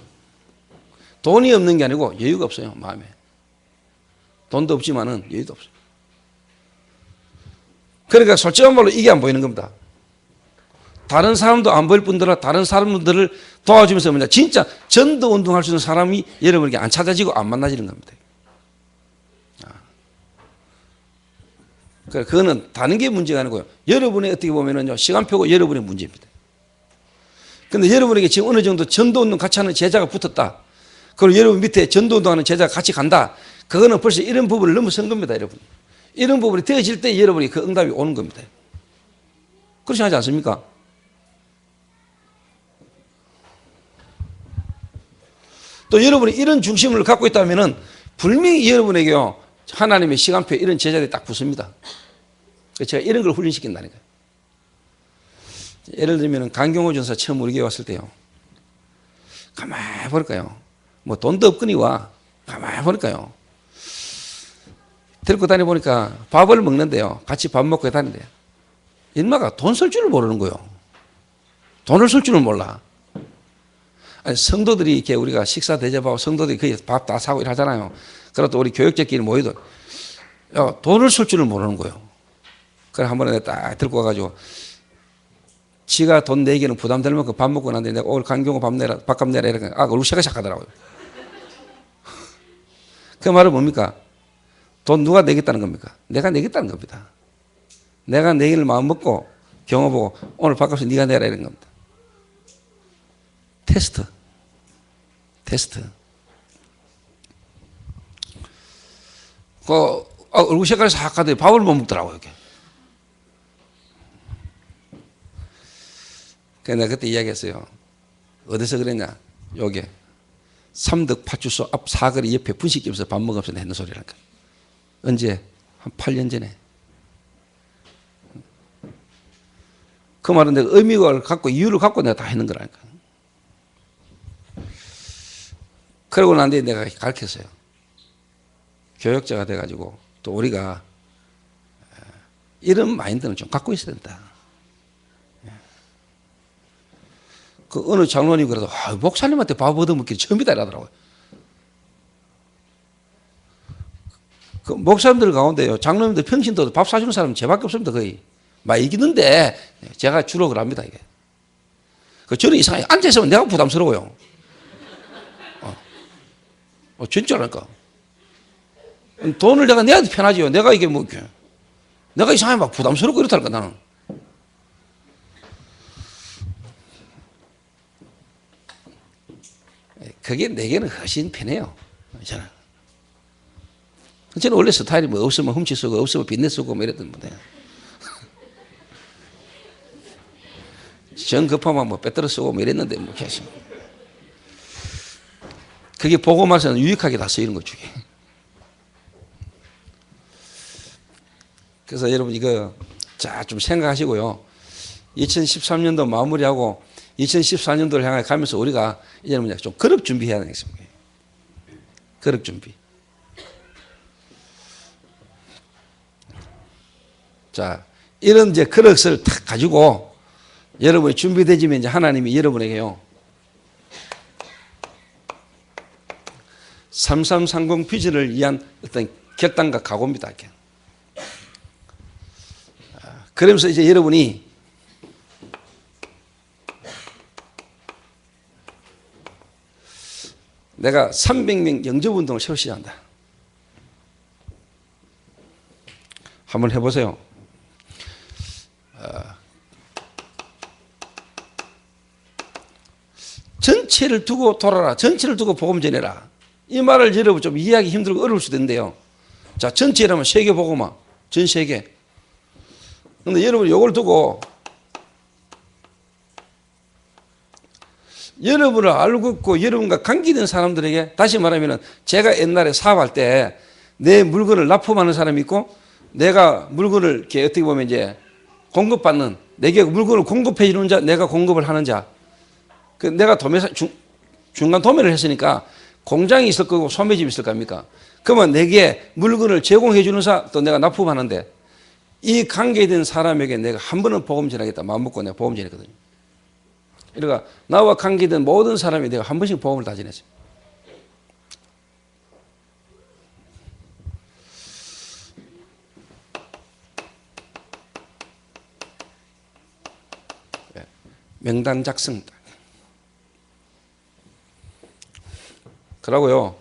돈이 없는 게 아니고 여유가 없어요. 마음에. 돈도 없지만은 여유도 없어요. 그러니까 솔직한 말로 이게 안 보이는 겁니다. 다른 사람도 안 보일 뿐더러 다른 사람들을 도와주면서 진짜 전도 운동할 수 있는 사람이 여러분에게 안 찾아지고 안 만나지는 겁니다. 그거는 다른 게 문제가 아니고요. 여러분의 어떻게 보면은요 시간표고 여러분의 문제입니다. 그런데 여러분에게 지금 어느 정도 전도 운동 같이 하는 제자가 붙었다. 그리고 여러분 밑에 전도 운동하는 제자가 같이 간다. 그거는 벌써 이런 부분을 넘어선 겁니다, 여러분. 이런 부분이 되어질 때 여러분이 그 응답이 오는 겁니다. 그렇지 않지 않습니까? 또 여러분이 이런 중심을 갖고 있다면 분명히 여러분에게요 하나님의 시간표에 이런 제자들이 딱 붙습니다. 제가 이런 걸 훈련시킨다니까요. 예를 들면 강경호 전사 처음 우리 교회 왔을 때요. 가만히 보니까요. 뭐 돈도 없거니와 가만히 보니까요. 데리고 다녀보니까 밥을 먹는데요. 같이 밥 먹고 다니는데요. 인마가 돈 쓸 줄을 모르는 거예요. 돈을 쓸 줄을 몰라. 아니, 성도들이 이렇게 우리가 식사 대접하고 성도들이 거의 밥 다 사고 이러잖아요. 그래도 우리 교역자끼리 모여도 돈을 쓸 줄을 모르는 거예요. 그래 한 번에 딱 들고 와가지고 지가 돈 내기는 부담될 만큼 밥 먹고 났는데 내가 오늘 강경호 밥값 내라 이러니까 얼굴 새까색하더라고요. 그 말은 뭡니까? 돈 누가 내겠다는 겁니까? 내가 내겠다는 겁니다. 내가 내기를 마음 먹고 경호 보고 오늘 밥값을 네가 내라 이런 겁니다. 테스트. 얼굴 색깔이 싹하더니 밥을 못 먹더라고요. 이렇게. 그래서 내가 그때 이야기했어요. 어디서 그랬냐? 요게 삼덕 파출소 앞 사거리 옆에 분식집에서 밥 먹으면서 했는 소리라니까. 언제? 한 8년 전에. 그 말은 내가 의미를 갖고 이유를 갖고 내가 다 했는 거라니까. 그러고 난 뒤에 내가 가르쳤어요. 교역자가 돼가지고 또 우리가 이런 마인드는 좀 갖고 있어야 된다. 그 어느 장로님 그래도 목사님한테 밥 얻어먹기는 처음이다 이러더라고요. 그 목사님들 가운데요, 장로님들 평신도도 밥 사주는 사람은 제밖에 없습니다. 거의 많이 이기는데 제가 주로 그럽니다. 이게 저는 이상하게 앉아있으면 내가 부담스러워요. 진짜라니까. 돈을 내가 내야 편하지요. 내가 이게 뭐 내가 이상하게 막 부담스럽고 이렇다니까 나는. 그게 내게는 훨씬 편해요. 저는 원래 스타일이 뭐 없으면 훔치 쓰고 없으면 빚내 쓰고 뭐 이랬던 건데. 정 급하면 뭐 빼들어 쓰고 뭐 이랬는데 뭐 계속. 그게 복음화서는 유익하게 다 쓰이는 거죠. 그래서 여러분 이거 자 좀 생각하시고요. 2013년도 마무리하고 2014년도를 향해 가면서 우리가 이제는 좀 그릇 준비해야 되겠습니다. 그릇 준비. 자, 이런 이제 그릇을 탁 가지고 여러분이 준비되지면 이제 하나님이 여러분에게요. 3330 비전을 위한 어떤 결단과 각오입니다. 그러면서 이제 여러분이 내가 300명 영접운동을 새로 시작한다. 한번 해보세요. 전체를 두고 돌아라. 전체를 두고 복음 전해라. 이 말을 여러분 좀 이해하기 힘들고 어려울 수도 있는데요. 자, 전체라면 세계 복음화. 전 세계. 근데 여러분 이걸 두고 여러분을 알고 있고 여러분과 관계된 사람들에게 다시 말하면 제가 옛날에 사업할 때 내 물건을 납품하는 사람이 있고 내가 물건을 이렇게 어떻게 보면 이제 공급받는 내게 물건을 공급해 주는 자 내가 공급을 하는 자 그 내가 도매사 중간 도매를 했으니까 공장이 있을 거고 소매집이 있을 겁니까? 그러면 내게 물건을 제공해 주는 사 또 내가 납품하는데 이 관계된 사람에게 내가 한 번은 복음 전하겠다 마음 먹고 내가 복음 전했거든요. 그러니까 나와 관계된 모든 사람이 내가 한 번씩 복음을 다 전했어요. 명단 작성. 그러고요.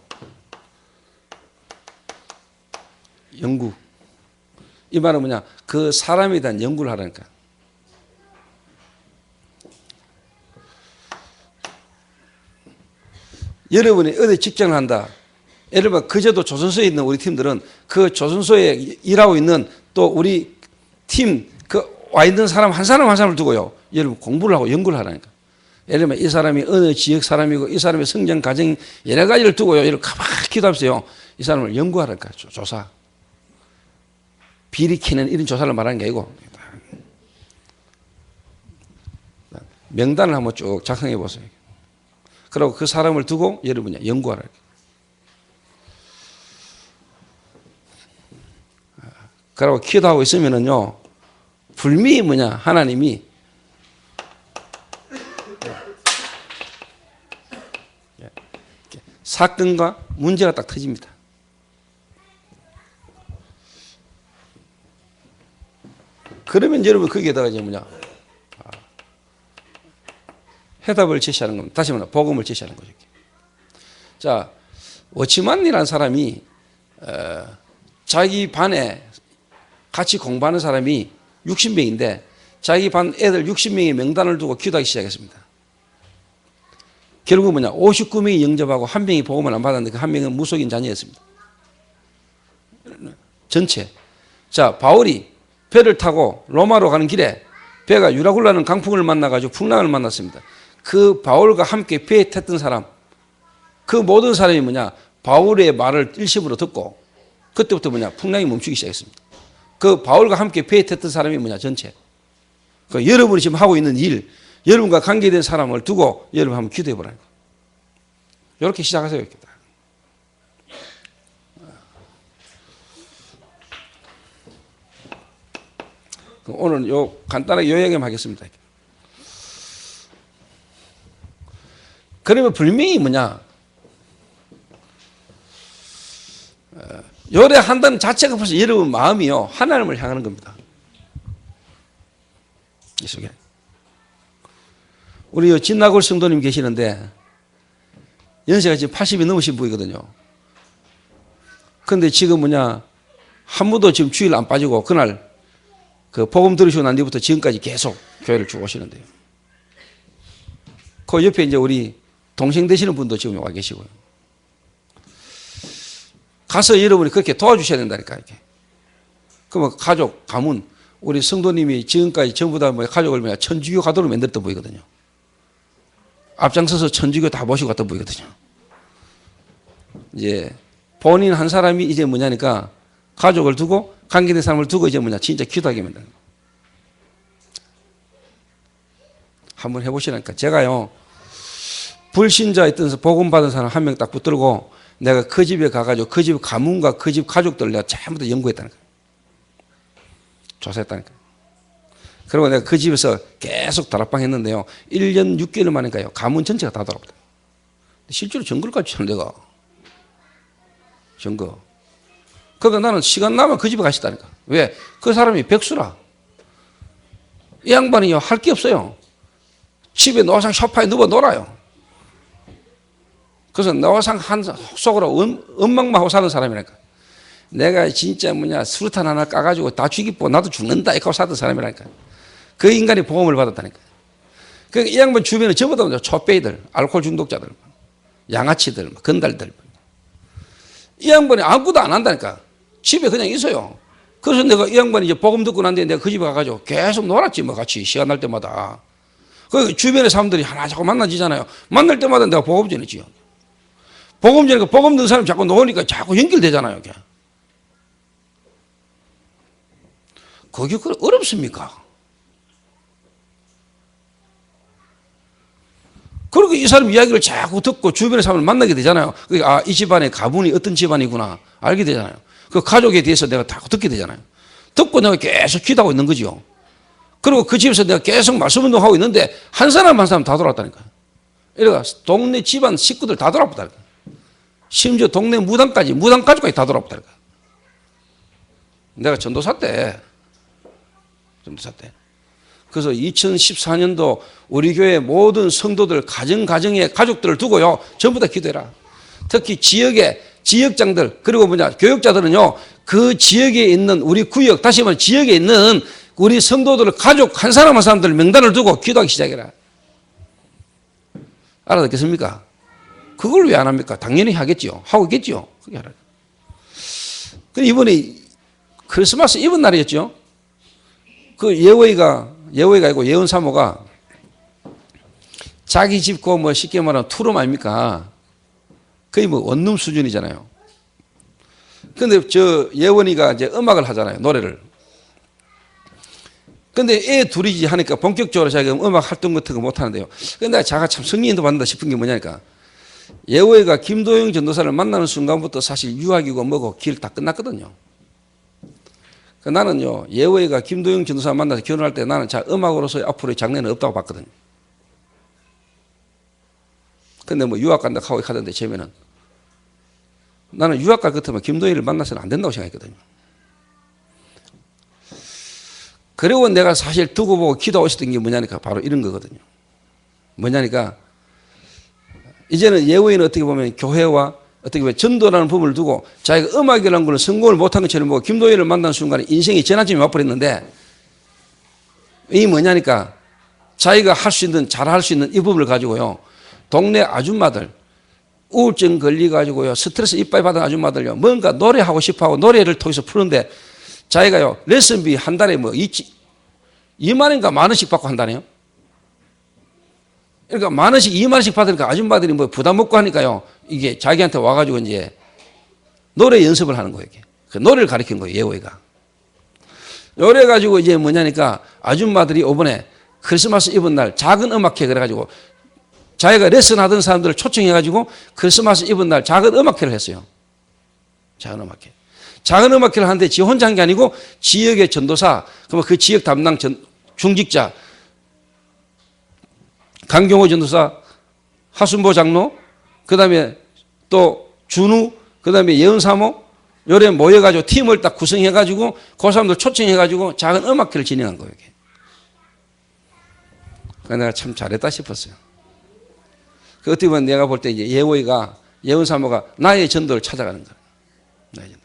연구. 이 말은 뭐냐? 그 사람에 대한 연구를 하라니까. 여러분이 어디 직장을 한다. 예를 들어 그제도 조선소에 있는 우리 팀들은 그 조선소에 일하고 있는 또 우리 팀 그 와 있는 사람 한 사람 한 사람을 두고요. 여러분 공부를 하고 연구를 하라니까. 예를 들면 이 사람이 어느 지역 사람이고 이 사람의 성장 과정 여러 가지를 두고요. 이렇게 가만히 기도하면서요. 이 사람을 연구하라니까. 조사. 비리키는 이런 조사를 말하는 게 아니고 명단을 한번 쭉 작성해 보세요. 그리고 그 사람을 두고 여러분이 연구하라. 그리고 기도하고 있으면은요, 불미이 뭐냐, 하나님이 사건과 문제가 딱 터집니다. 그러면 여러분 거기에다가 이제 뭐냐, 해답을 제시하는 겁니다. 다시 말하면 복음을 제시하는 거죠. 자, 워치만이라는 사람이 자기 반에 같이 공부하는 사람이 60명인데 자기 반 애들 60명의 명단을 두고 기도하기 시작했습니다. 결국 뭐냐, 59명이 영접하고 한 명이 복음을 안 받았는데 그 한 명은 무속인 자녀였습니다. 전체. 자, 바울이 배를 타고 로마로 가는 길에 배가 유라굴라는 강풍을 만나가지고 풍랑을 만났습니다. 그 바울과 함께 배에 탔던 사람, 그 모든 사람이 뭐냐, 바울의 말을 일심으로 듣고 그때부터 뭐냐, 풍랑이 멈추기 시작했습니다. 그 바울과 함께 배에 탔던 사람이 뭐냐, 전체. 그 여러분이 지금 하고 있는 일, 여러분과 관계된 사람을 두고 여러분 한번 기도해 보라는 거예요. 이렇게 시작하세요. 이렇게. 오늘 요 간단하게 요 얘기만 하겠습니다. 그러면 분명히 뭐냐, 요래한다는 자체가 벌써 여러분 마음이요, 하나님을 향하는 겁니다. 이 속에 우리 진나골 성도님 계시는데 연세가 지금 80이 넘으신 분이거든요. 그런데 지금 뭐냐, 한 번도 지금 주일 안 빠지고 그날 그 복음 들으시고 난 뒤부터 지금까지 계속 교회를 쭉 오시는데요. 그 옆에 이제 우리 동생 되시는 분도 지금 와 계시고요. 가서 여러분이 그렇게 도와주셔야 된다니까, 이렇게. 그러면 가족, 가문, 우리 성도님이 지금까지 전부 다 뭐 가족을 뭐냐, 천주교 가도록 만들었던 분이거든요. 앞장서서 천주교 다 모시고 갔던 분이거든요. 이제 본인 한 사람이 이제 뭐냐니까 가족을 두고 관계된 사람을 두고 이제 뭐냐, 진짜 기도하게 만드는 거예요. 한번 해보시라니까. 제가요, 불신자 있던 복음 받은 사람 한 명 딱 붙들고 내가 그 집에 가가지고 그 집 가문과 그 집 가족들 내가 전부 다 연구했다는 거예요. 조사했다니까. 그리고 내가 그 집에서 계속 다락방 했는데요, 1년 6개월 만인가요, 가문 전체가 다 돌아왔다. 실제로 증거까지 쳐, 내가. 증거. 그러니까 나는 시간 나면 그 집에 가시다니까. 왜? 그 사람이 백수라. 이 양반이요, 할 게 없어요. 집에 노상 소파에 누워 놀아요. 그래서 노상 한 속으로 엉망만 하고 사는 사람이라니까. 내가 진짜 뭐냐, 수류탄 하나 까가지고 다 죽이고 나도 죽는다 이렇게 사던 사람이라니까. 그 인간이 보험을 받았다니까. 그러니까 이 양반 주변에 전부 다 촛배이들, 알코올 중독자들, 양아치들, 건달들. 이 양반이 아무것도 안 한다니까. 집에 그냥 있어요. 그래서 내가 이 양반이 이제 복음 듣고 난 뒤에 내가 그 집에 가가지고 계속 놀았지, 뭐 같이 시간 날 때마다. 그 주변의 사람들이 하나 자꾸 만나지잖아요. 만날 때마다 내가 복음 전했지요. 복음 전에 복음 듣는 사람이 자꾸 놓으니까 자꾸 연결되잖아요. 그게 어렵습니까? 그리고 이 사람 이야기를 자꾸 듣고 주변의 사람을 만나게 되잖아요. 아, 이 집안의 가문이 어떤 집안이구나 알게 되잖아요. 그 가족에 대해서 내가 다 듣게 되잖아요. 듣고 내가 계속 기도하고 있는 거죠. 그리고 그 집에서 내가 계속 말씀 운동하고 있는데 한 사람 한 사람 다 돌아왔다니까. 이래가 동네 집안 식구들 다 돌아왔다니까. 심지어 동네 무당 가족까지 다 돌아왔다니까. 내가 전도사 때. 그래서 2014년도 우리 교회 모든 성도들 가정의 가족들을 두고요, 전부 다 기도해라. 특히 지역장들, 그리고 뭐냐, 교육자들은요, 그 지역에 있는 우리 구역, 다시 말해 지역에 있는 우리 성도들 가족 한 사람 한 사람들 명단을 두고 기도하기 시작해라. 알아듣겠습니까? 그걸 왜 안 합니까? 당연히 하겠죠. 하고 있겠죠. 그게 하라. 이번에 크리스마스 이번 날이었죠. 그 예원이가 아니고 예원 사모가 자기 집 그 뭐 쉽게 말하면 투룸 아닙니까? 거의 뭐 원룸 수준이잖아요. 근데 저 예원이가 이제 음악을 하잖아요. 노래를. 근데 애 둘이지 하니까 본격적으로 자기가 음악 활동 같은 거 못 하는데요. 근데 자가 참 승리인도 받는다 싶은 게 뭐냐니까. 예원이가 김도영 전도사를 만나는 순간부터 사실 유학이고 뭐고 길 다 끝났거든요. 나는요, 예원이가 김도영 전도사 만나서 결혼할 때 나는 자 음악으로서 앞으로의 장래는 없다고 봤거든요. 근데 뭐 유학 간다 하고 하던데 처음에는 나는 유학 갈 것 같으면 김도영이를 만나서는 안 된다고 생각했거든요. 그리고 내가 사실 두고 보고 기도하고 있었던 게 뭐냐니까 바로 이런 거거든요. 뭐냐니까 이제는 예원이는 어떻게 보면 교회와 어떻게 보면 전도라는 부분을 두고 자기가 음악이라는 걸 성공을 못한 것처럼 보고 김도희를 만난 순간에 인생의 전환점이 와버렸는데 이 뭐냐니까 자기가 할 수 있는, 잘할 수 있는 이 부분을 가지고요, 동네 아줌마들, 우울증 걸려가지고요, 스트레스 이빨 받은 아줌마들요, 뭔가 노래하고 싶어 하고 노래를 통해서 푸는데 자기가요, 레슨비 한 달에 뭐 2만 원인가 만 원씩 받고 한다네요. 그러니까 만 원씩 2만 원씩 받으니까 아줌마들이 뭐 부담 먹고 하니까요. 이게 자기한테 와가지고 이제 노래 연습을 하는 거예요. 그 노래를 가르치는 거예요. 예호이가. 요래 가지고 이제 뭐냐니까 아줌마들이 이번에 크리스마스 이브 날 작은 음악회 그래가지고 자기가 레슨하던 사람들을 초청해가지고 크리스마스 이브 날 작은 음악회를 했어요. 작은 음악회. 작은 음악회를 하는데 지 혼자 한 게 아니고 지역의 전도사, 그러면 그 지역 담당 중직자, 강경호 전도사, 하순보 장로, 그 다음에 또 준우, 그 다음에 예은사모, 요래 모여가지고 팀을 딱 구성해가지고 그 사람들 초청해가지고 작은 음악회를 진행한 거예요. 그러니까 내가 참 잘했다 싶었어요. 그 어떻게 보면 내가 볼 때 이제 예호이가, 예은사모가 나의 전도를 찾아가는 거예요. 나의 전도.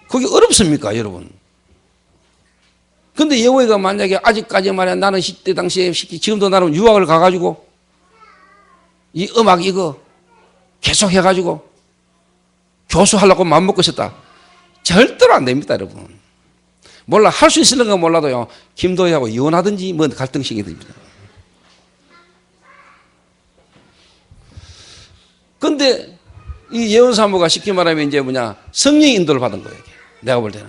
그게 어렵습니까, 여러분? 근데 예호이가 만약에 아직까지 말이야 나는 10대 당시에 지금도 나는 유학을 가가지고 이 음악 이거 계속 해가지고 교수하려고 마음먹고 있었다. 절대로 안 됩니다, 여러분. 몰라, 할 수 있는 건 몰라도요, 김도희하고 이혼하든지 뭐 갈등식이 됩니다. 근데 이 예언사모가 쉽게 말하면 이제 뭐냐, 성령 인도를 받은 거예요. 내가 볼 때는.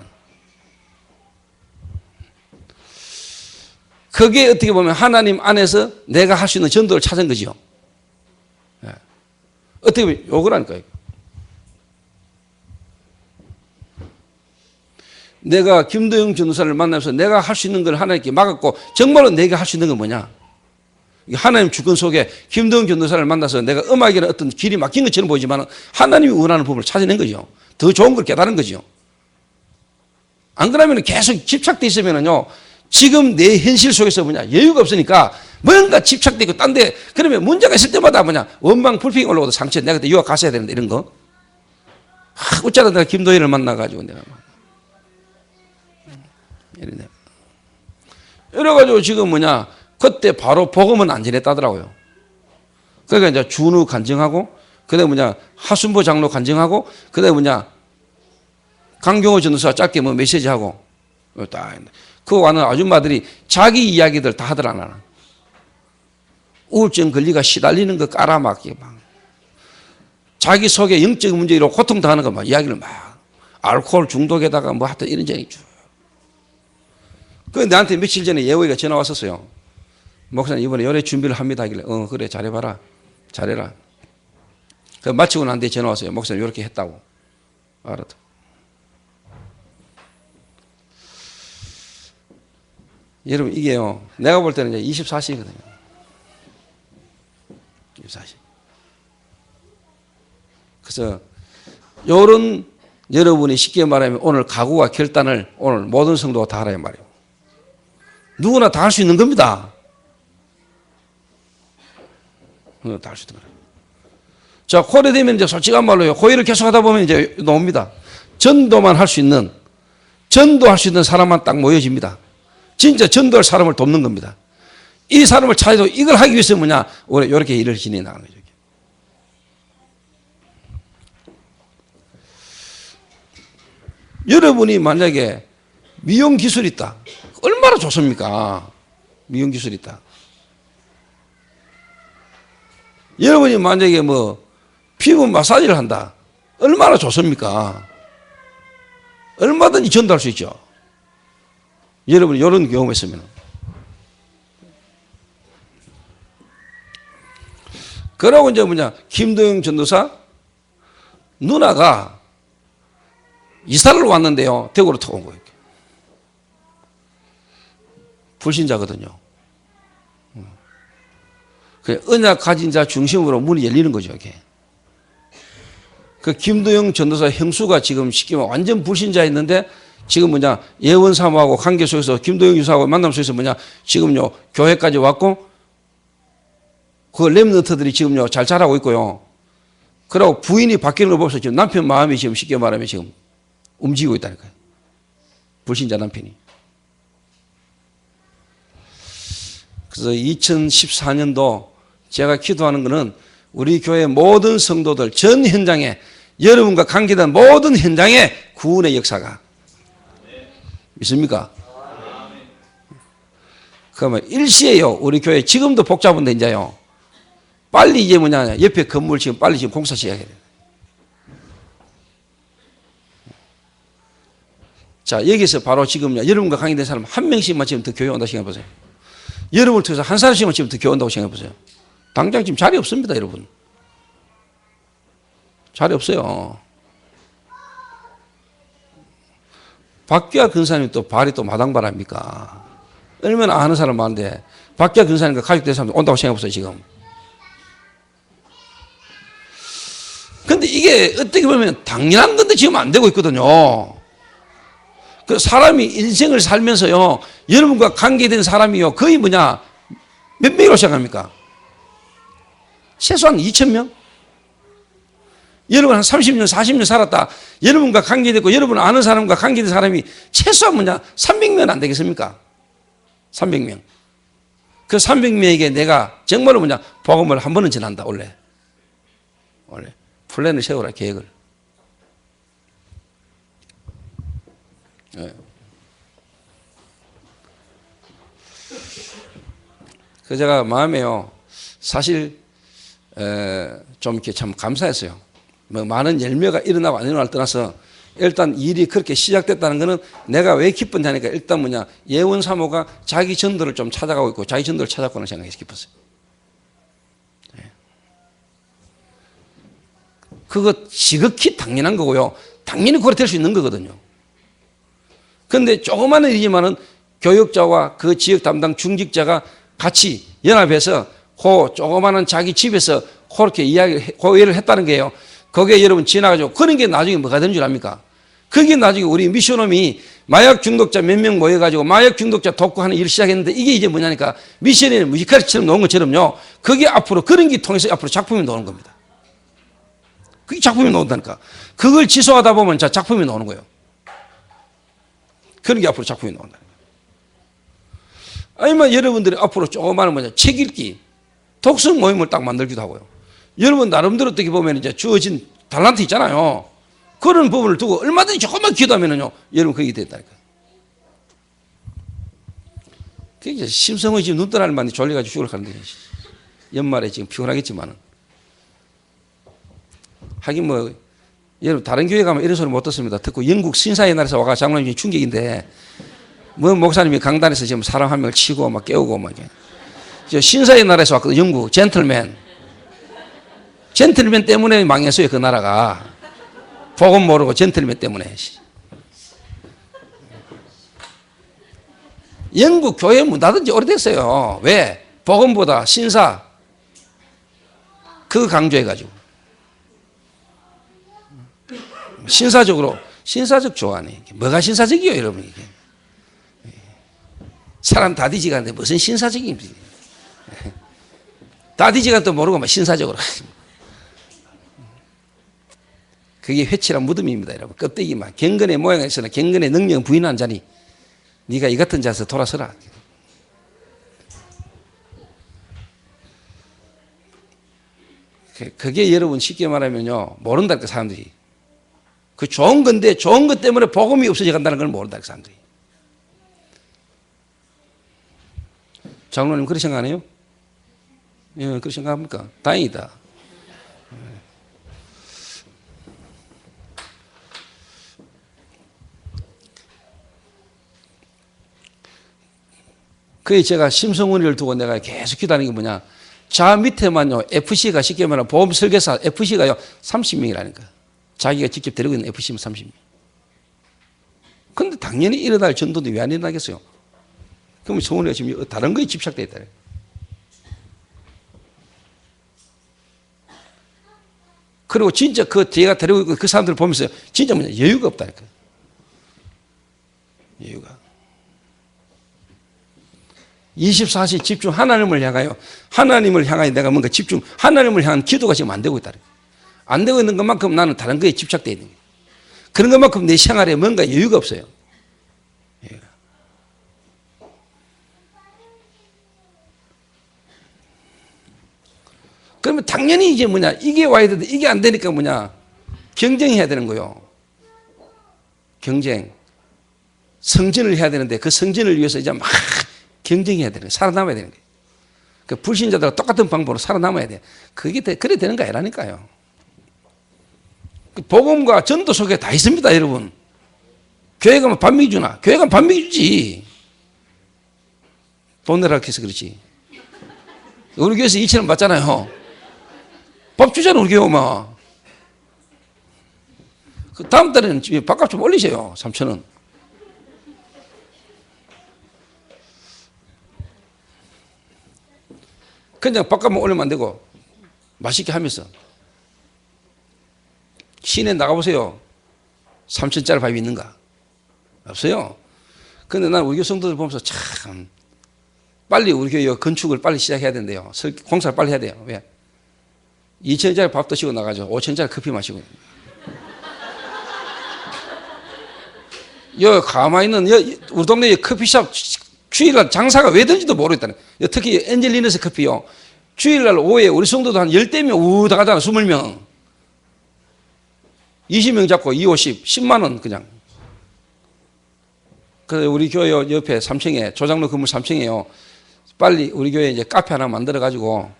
그게 어떻게 보면 하나님 안에서 내가 할 수 있는 전도를 찾은 거죠. 어떻게 보면 욕을 하니까요. 내가 김도영 전도사를 만나면서 내가 할 수 있는 걸 하나님께 막았고, 정말로 내가 할 수 있는 건 뭐냐? 하나님 주권 속에 김도영 전도사를 만나서 내가 음악이라는 어떤 길이 막힌 것처럼 보이지만 하나님이 원하는 부분을 찾아낸 거죠. 더 좋은 걸 깨달은 거죠. 안 그러면 계속 집착돼 있으면요, 지금 내 현실 속에서 뭐냐, 여유가 없으니까 뭔가 집착돼 있고 딴데, 그러면 문제가 있을 때마다 뭐냐, 원망 불평이 올라오도 상처, 내가 그때 유학 갔어야 되는데 이런 거. 어쩌다 내가 김도희를 만나가지고 내가 막 이러네. 이래가지고 지금 뭐냐, 그때 바로 복음은 안 전했다더라고요. 그러니까 이제 준우 간증하고, 그 다음에 뭐냐, 하순보 장로 간증하고, 그 다음에 뭐냐, 강경호 전도사 짧게 뭐 메시지하고, 그 와는 아줌마들이 자기 이야기들 다 하더라, 나는. 우울증 걸리가 시달리는 거 깔아막게 막. 자기 속에 영적 문제로 고통당하는 거 막 이야기를 막. 알코올 중독에다가 뭐 하여튼 이런 적이 쭉. 그 나한테 며칠 전에 예호이가 전화 왔었어요. 목사님 이번에 열애 준비를 합니다 하길래 그래 잘해봐라. 잘해라. 그 마치고 난 뒤에 전화 왔어요. 목사님 이렇게 했다고. 알았다. 여러분 이게요, 내가 볼 때는 이제 24시거든요. 24시. 그래서 요런 여러분이 쉽게 말하면 오늘 각오와 결단을 오늘 모든 성도가 다 하라는 말이에요. 누구나 다 할 수 있는 겁니다. 다 할 수 있는 거예요. 자, 고려 되면 이제 솔직한 말로요, 고의를 계속 하다 보면 이제 나옵니다. 전도만 할 수 있는, 전도할 수 있는 사람만 딱 모여집니다. 진짜 전도할 사람을 돕는 겁니다. 이 사람을 찾아도 이걸 하기 위해서 뭐냐, 우리 이렇게 일을 진행해 나가는 거죠. 여러분이 만약에 미용 기술이 있다. 얼마나 좋습니까? 미용 기술이 있다. 여러분이 만약에 뭐 피부 마사지를 한다. 얼마나 좋습니까? 얼마든지 전도할 수 있죠. 여러분이 이런 경험했으면. 그러고 이제 뭐냐, 김도영 전도사 누나가 이사를 왔는데요, 대구로 타고 온 거예요. 불신자거든요. 언약 가진 자 중심으로 문이 열리는 거죠, 이게. 그 김도영 전도사 형수가 지금 쉽게 말하면 완전 불신자였는데 지금 뭐냐, 예원 사모하고 관계 속에서 김도영 유사하고 만남 속에서 뭐냐, 지금요, 교회까지 왔고, 그 렘넌트들이 지금요, 잘 자라고 있고요. 그러고 부인이 바뀌는 걸 보면서 지금 남편 마음이 지금 쉽게 말하면 지금 움직이고 있다니까요. 불신자 남편이. 그래서 2014년도 제가 기도하는 것은 우리 교회 모든 성도들 전 현장에, 여러분과 관계된 모든 현장에 구원의 역사가. 믿습니까? 그러면 일시에요. 우리 교회 지금도 복잡한데 이제요. 빨리 이제 뭐냐 옆에 건물 지금 빨리 지금 공사 시작해야 돼요. 자 여기서 바로 지금 여러분과 관계된 사람 한 명씩만 지금 더 교회 온다고 생각해 보세요. 여러분을 통해서 한 사람씩만 지금 더 교회 온다고 생각해 보세요. 당장 지금 자리 없습니다, 여러분. 자리 없어요. 박기아 근사님 또 발이 또 마당발 아닙니까? 얼마나 아는 사람 많은데 박기아 근사님과 가족된 사람들 온다고 생각해 보세요, 지금. 근데 이게 어떻게 보면 당연한 건데 지금 안 되고 있거든요. 그 사람이 인생을 살면서요, 여러분과 관계된 사람이요, 거의 뭐냐, 몇 명이라고 생각합니까? 최소한 2,000명? 여러분 한 30년, 40년 살았다. 여러분과 관계됐고, 여러분 아는 사람과 관계된 사람이 최소한 뭐냐, 300명 안 되겠습니까? 300명. 그 300명에게 내가 정말로 뭐냐, 복음을 한 번은 전한다, 원래. 플랜을 세우라, 계획을. 네. 그 제가 마음에요, 사실 좀 이렇게 참 감사했어요. 뭐 많은 열매가 일어나고 안 일어날 떠나서 일단 일이 그렇게 시작됐다는 것은 내가 왜 기쁜지 하니까 일단 뭐냐, 예원 사모가 자기 전도를 좀 찾아가고 있고 자기 전도를 찾았구나 생각해서 기뻤어요. 네. 그거 지극히 당연한 거고요. 당연히 그렇게 될 수 있는 거거든요. 그런데 조그마한 일이지만은 교육자와 그 지역 담당 중직자가 같이 연합해서 그 조그마한 자기 집에서 그렇게 고의를 했다는 거예요. 거기에 여러분 지나가지고 그런 게 나중에 뭐가 되는 줄 압니까? 그게 나중에 우리 미션홈이 마약 중독자 몇 명 모여가지고 마약 중독자 돕고 하는 일을 시작했는데 이게 이제 뭐냐니까 미션에 뮤지컬처럼 나온 것처럼요. 그게 앞으로 그런 게 통해서 앞으로 작품이 나오는 겁니다. 그게 작품이 나온다니까. 그걸 지속하다 보면 자 작품이 나오는 거예요. 그런 게 앞으로 작품이 나온다. 아니면 여러분들이 앞으로 조그마한 뭐냐, 책 읽기, 독서 모임을 딱 만들기도 하고요. 여러분 나름대로 어떻게 보면 이제 주어진 탤런트 있잖아요. 그런 부분을 두고 얼마든지 조금만 기도하면요, 여러분 그게 됐다니까. 그게 이제 심성의 지금 눈떠나는 만이 졸려가지고 죽을 가는데 연말에 지금 피곤하겠지만은 하긴 뭐. 여러분 다른 교회 가면 이런 소리 못 듣습니다. 듣고 영국 신사의 날에서 와가 장로님이 충격인데 뭐 목사님이 강단에서 지금 사람 한 명을 치고 막 깨우고 막 저 신사의 날에서 왔거든. 영국 젠틀맨 때문에 망했어요. 그 나라가 복음 모르고 젠틀맨 때문에. 영국 교회 문 닫은 지 오래됐어요. 왜? 복음보다 신사 그거 강조해가지고. 신사적 조안이 뭐가 신사적이요, 여러분? 이게 사람 다 뒤지가는데 무슨 신사적인지, 다 뒤지가 또 모르고 막 신사적으로. 그게 회칠한 무덤입니다, 여러분. 껍데기만 경건의 모양에 있으나 경건의 능력을 부인한 자니 네가 이 같은 자에서 돌아서라. 그게 여러분 쉽게 말하면요, 모른다니까 사람들이. 그 좋은 건데 좋은 것 때문에 복음이 없어져 간다는 걸 모른다, 그 사람들이. 장로님 그렇게 생각 안 해요? 예, 그렇게 생각합니까? 다행이다. 그게 제가 심성훈이를 두고 내가 계속 기다리는 게 뭐냐, 자 밑에만요 FC가 쉽게 말하면 보험 설계사 FC가요 30명이라니까. 자기가 직접 데리고 있는 FC면 30명. 그런데 당연히 일어날 전도도 왜 안 일어나겠어요? 그럼 성훈이가 지금 다른 거에 집착되어 있다. 그리고 진짜 그 제가 데리고 있고 그 사람들을 보면서 진짜 뭐냐, 여유가 없다니까. 여유가. 24시 집중 하나님을 향하여, 하나님을 향하여 내가 뭔가 집중, 하나님을 향한 기도가 지금 안 되고 있다. 안 되고 있는 것만큼 나는 다른 거에 집착되어 있는 거예요. 그런 것만큼 내 생활에 뭔가 여유가 없어요. 그러면 당연히 이제 뭐냐, 이게 와야 되는데 이게 안 되니까 뭐냐, 경쟁해야 되는 거예요. 경쟁. 성전을 해야 되는데 그 성전을 위해서 이제 막 경쟁해야 되는 거예요. 살아남아야 되는 거예요. 그 불신자들과 똑같은 방법으로 살아남아야 돼. 그게 그래 되는 거 아니라니까요. 복음과 전도 속에 다 있습니다, 여러분. 교회 가면 밥 먹이 주나? 교회 가면 밥 먹이 주지. 돈 내라 해서 그렇지. 우리 교회에서 2,000원 받잖아요. 밥 주잖아, 우리 교회 오면. 그 다음 달에는 밥값 좀 올리세요. 3,000원. 그냥 밥값만 올리면 안 되고 맛있게 하면서 시내 나가보세요. 3,000짜리 밥이 있는가? 없어요. 근데 난 우리 교회 성도들 보면서 참 빨리 우리 교회 건축을 빨리 시작해야 된대요. 공사를 빨리 해야 돼요. 왜? 2,000원짜리 밥 드시고 나가죠. 5,000원짜리 커피 마시고. 가만히 있는 우리 동네 커피숍 주일날 장사가 왜 되는지도 모르겠다는. 특히 엔젤리너스 커피요. 주일날 오후에 우리 성도도 한 10대면 우다 가잖아. 20명. 20명 잡고 2, 50, 10만 원 그냥. 그래서 우리 교회 옆에 3층에 조장로 건물 3층에요. 빨리 우리 교회 이제 카페 하나 만들어 가지고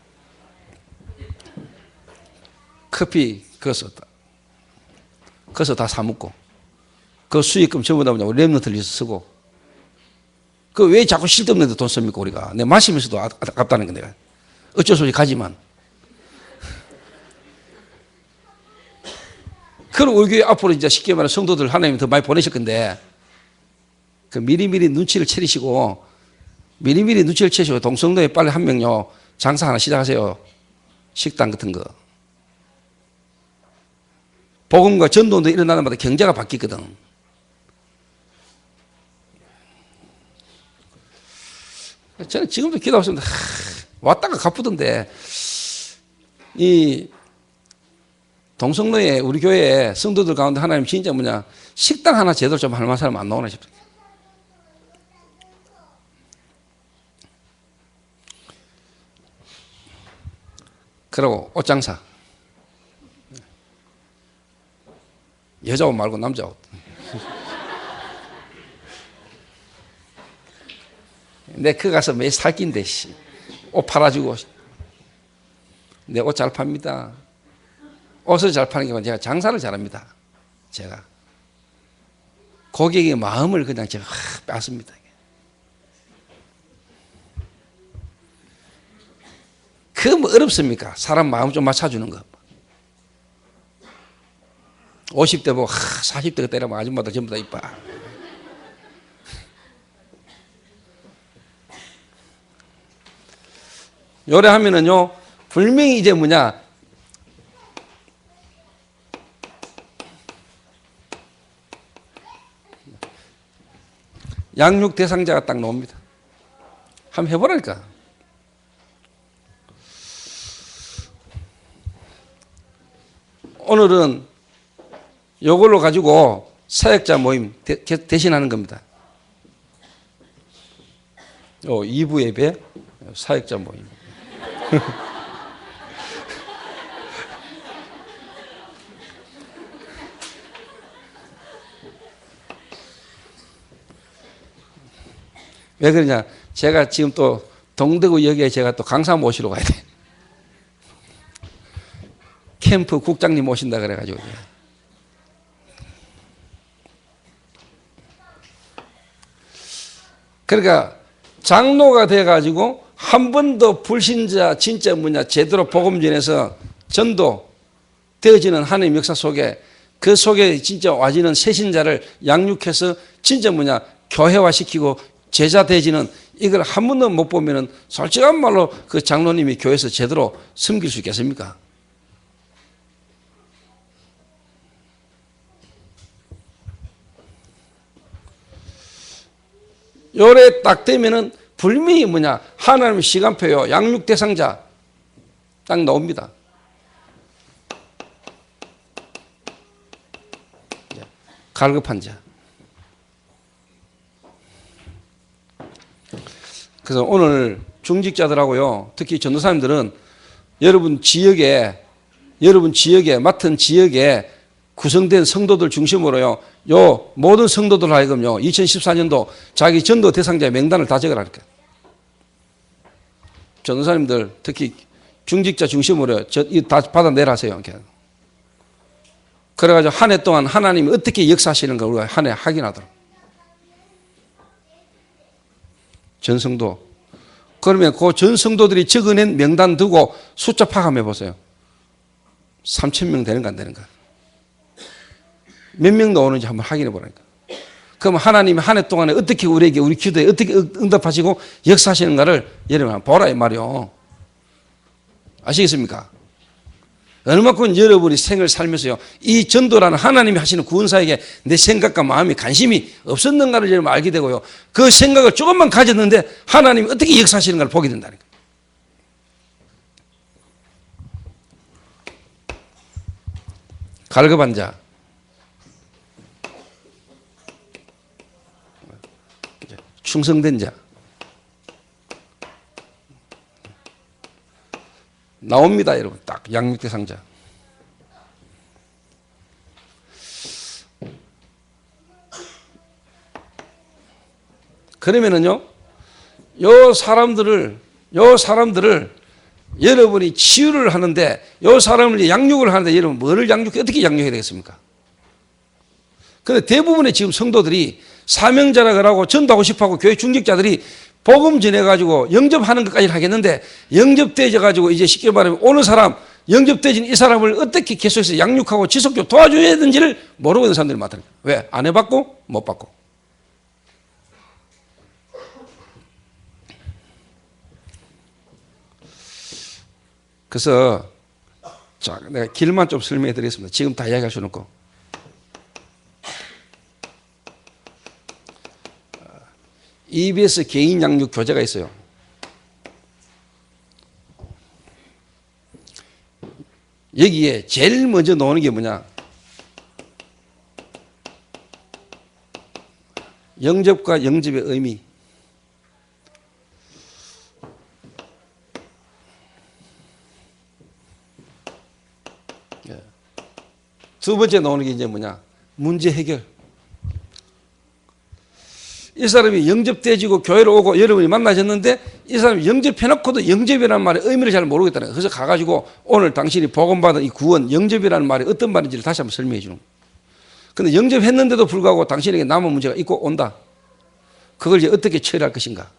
커피 거기서 다 사 먹고 그 수익금 전부 다 우리 랩런트를 쓰고 그 왜 자꾸 쓸데없는 데 돈 씁니까 우리가. 내 마시면서도 아깝다는 건 내가 어쩔 수 없이 가지만. 그럼 우리 교회 앞으로 이제 쉽게 말해 성도들 하나님 더 많이 보내실 건데 그 미리미리 눈치를 채리시고 동성로에 빨리 한 명요 장사 하나 시작하세요. 식당 같은 거. 복음과 전도도 일어나는 마다 경제가 바뀌거든. 저는 지금도 기도하고 있습니다. 왔다가 가쁘던데 이 동성로에 우리 교회 성도들 가운데 하나님 진짜 식당 하나 제대로 좀 할 만한 사람 안 나오나 싶어요. 그리고 옷장사. 여자 옷 말고 남자 옷. 내 그 가서 매일 살낀데 옷 팔아주고. 내 옷 잘 팝니다. 옷을 잘 파는 게 아니라 제가 장사를 잘합니다. 제가 고객의 마음을 그냥 제가 뺏습니다. 그 뭐 어렵습니까? 사람 마음 좀 맞춰주는 거. 50대 보고 40대가 때려면 아줌마들 전부 다 이뻐. 요래 하면은요 분명히 이제 양육 대상자가 딱 나옵니다. 한번 해보라니까. 오늘은 이걸로 가지고 사역자 모임 대신하는 겁니다. 2부 예배 사역자 모임. 왜 그러냐? 제가 지금 또 동대구역에 제가 또 강사 모시러 가야 돼. 캠프 국장님 모신다 그래가지고. 그러니까 장로가 돼가지고 한 번도 불신자 진짜 제대로 복음 전해서 전도 되어지는 하나님의 역사 속에 그 속에 진짜 와지는 새신자를 양육해서 진짜 교회화시키고 제자 되어지는 이걸 한 번도 못 보면은 솔직한 말로 그 장로님이 교회에서 제대로 섬길 수 있겠습니까? 요래 딱 되면은 분명히 하나님의 시간표요. 양육 대상자 딱 나옵니다. 갈급한 자. 그래서 오늘 중직자들하고요. 특히 전도사님들은 여러분 지역에 맡은 지역에 구성된 성도들 중심으로요. 요 모든 성도들 하여금요. 2014년도 자기 전도 대상자의 명단을 다 적으라니까. 전도사님들 특히 중직자 중심으로 다 받아내라 하세요. 그래가지고 한 해 동안 하나님이 어떻게 역사하시는 걸 우리가 한 해 확인하도록. 전성도. 그러면 그 전성도들이 적어낸 명단 두고 숫자 파악해 보세요. 3,000명 되는가 안 되는가. 몇 명 나오는지 한번 확인해 보라니까. 그럼 하나님이 한 해 동안에 어떻게 우리에게 우리 기도에 어떻게 응답하시고 역사하시는가를 여러분 보라 이 말이요. 아시겠습니까? 얼마큼 여러분이 생을 살면서요 이 전도라는 하나님이 하시는 구원사에게 내 생각과 마음이 관심이 없었는가를 여러분 알게 되고요. 그 생각을 조금만 가졌는데 하나님이 어떻게 역사하시는가를 보게 된다니까. 갈급한 자, 충성된 자 나옵니다, 여러분. 딱 양육대상자. 그러면은요, 요 사람들을 여러분이 치유를 하는데, 요 사람을 양육을 하는데, 여러분 뭐를 어떻게 양육해야 되겠습니까? 근데 대부분의 지금 성도들이 사명자라 하고 전도하고 싶어하고 교회 중직자들이 복음 전해가지고 영접하는 것까지 하겠는데 영접되어가지고 이제 쉽게 말하면 오는 사람, 영접되어진 이 사람을 어떻게 계속해서 양육하고 지속적으로 도와줘야 되는지를 모르고 있는 사람들이 많다니까. 왜? 안 해봤고 못 봤고. 그래서 자, 내가 길만 좀 설명해 드리겠습니다. 지금 다 이야기할 수는 없고. EBS 개인 양육 교재가 있어요. 여기에 제일 먼저 나오는 게 뭐냐? 영접과 영접의 의미. 두 번째 나오는 게 이제 뭐냐? 문제 해결. 이 사람이 영접되어지고 교회로 오고 여러분이 만나셨는데 이 사람이 영접해놓고도 영접이라는 말의 의미를 잘 모르겠다는 거예요. 그래서 가가지고 오늘 당신이 복음받은 이 구원, 영접이라는 말이 어떤 말인지를 다시 한번 설명해 주는 거예요. 그런데 영접했는데도 불구하고 당신에게 남은 문제가 있고 온다. 그걸 이제 어떻게 처리할 것인가.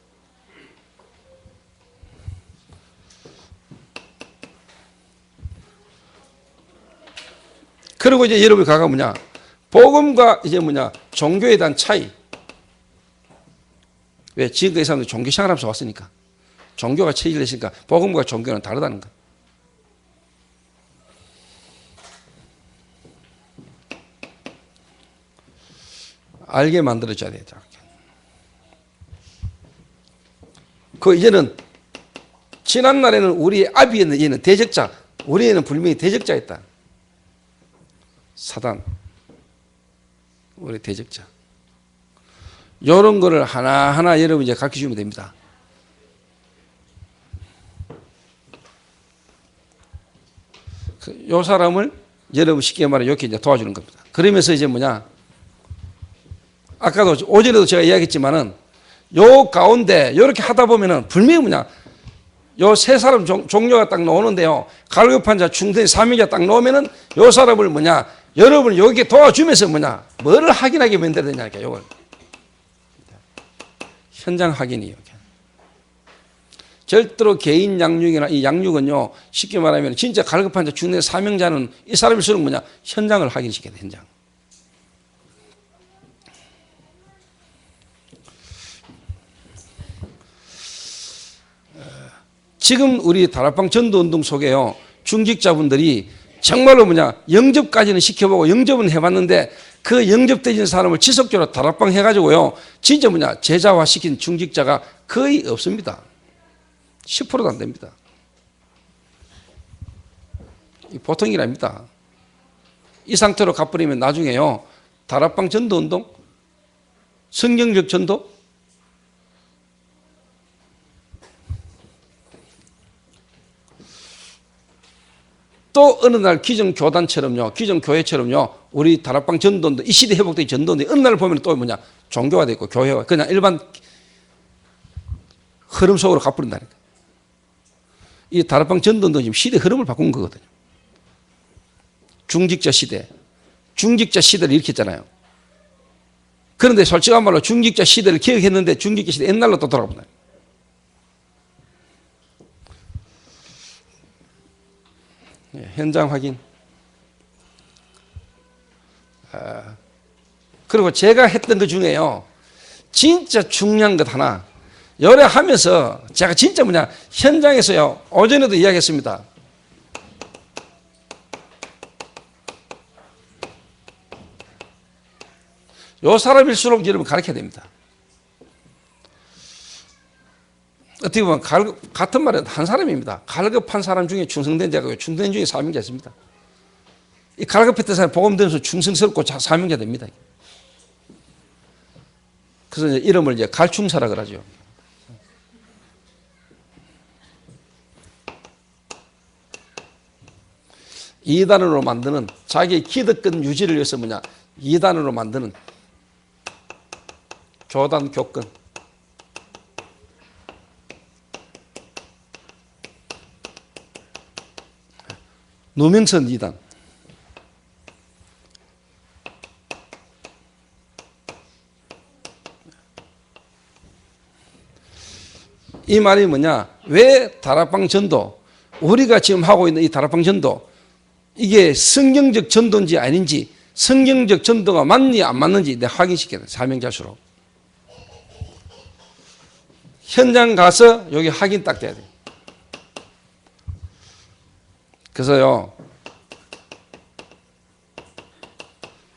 그리고 이제 여러분이 가가 뭐냐? 복음과 이제 뭐냐? 종교에 대한 차이. 왜? 지금까지 이 사람들이 종교 생활하면서 왔으니까. 종교가 체질했으니까 복음과 종교는 다르다는 거. 알게 만들어줘야 돼요. 그 이제는 지난 날에는 우리의 아비에는 얘는 대적자, 우리에는 분명히 대적자였다. 사단, 우리 대적자. 이런 거를 하나하나 여러분 이제 가르쳐 주면 됩니다. 요 사람을 여러분 쉽게 말해 이렇게 이제 도와주는 겁니다. 그러면서 이제 뭐냐? 아까도 오전에도 제가 이야기했지만은 요 가운데 이렇게 하다 보면은 분명히 뭐냐? 요 세 사람 종류가 딱 나오는데요. 갈급한 자, 충성된 사명자 딱 나오면은 요 사람을 뭐냐? 여러분 여기 도와주면서 뭐냐? 뭐를 확인하게 만들어야 되냐니까 요걸. 현장 확인이에요. 절대로 개인 양육이나 이 양육은요, 쉽게 말하면 진짜 갈급한 자, 중대 사명자는 이 사람일수록 뭐냐? 현장을 확인시켜야 돼, 현장. 지금 우리 다락방 전도운동 속에요, 중직자분들이 정말로 뭐냐? 영접까지는 시켜보고 영접은 해봤는데 그 영접되진 사람을 지속적으로 다락방 해가지고요, 진짜 뭐냐? 제자화 시킨 중직자가 거의 없습니다. 10%도 안 됩니다. 보통 일 아닙니다. 이 상태로 가버리면 나중에요, 다락방 전도운동, 성경적 전도, 또 어느 날 기존 교단처럼요, 기존 교회처럼요, 우리 다락방 전도운동, 이 시대 회복된 전도운동, 어느 날 보면 또 뭐냐? 종교가 되고 교회가 그냥 일반 흐름 속으로 가버린다니까. 이 다락방 전도도 지금 시대 흐름을 바꾼 거거든요. 중직자 시대. 중직자 시대를 일으켰잖아요. 그런데 솔직한 말로 중직자 시대를 기억했는데 중직자 시대 옛날로 또 돌아갑니다. 현장 확인. 그리고 제가 했던 것 중에요. 진짜 중요한 것 하나. 열애하면서 제가 진짜 현장에서요. 오전에도 이야기했습니다. 요 사람일수록 여러분 가르쳐야 됩니다. 어떻게 보면 같은 말은 한 사람입니다. 갈급한 사람 중에 충성된 자가 충성된 중에 사명자 있습니다. 이 갈급했던 사람이 복음 들으면서 충성스럽고 사명자 됩니다. 그래서 이름을 갈충사라 그러죠. 이단으로 만드는 자기의 기득권 유지를 위해서 이단으로 만드는 교단 교권. 누명선 이단. 이 말이 왜 다락방 전도, 우리가 지금 하고 있는 이 다락방 전도, 이게 성경적 전도인지 아닌지, 성경적 전도가 맞니 안 맞는지 내가 확인시켜야 돼. 사명자수로. 현장 가서 여기 확인 딱 돼야 돼. 그래서요,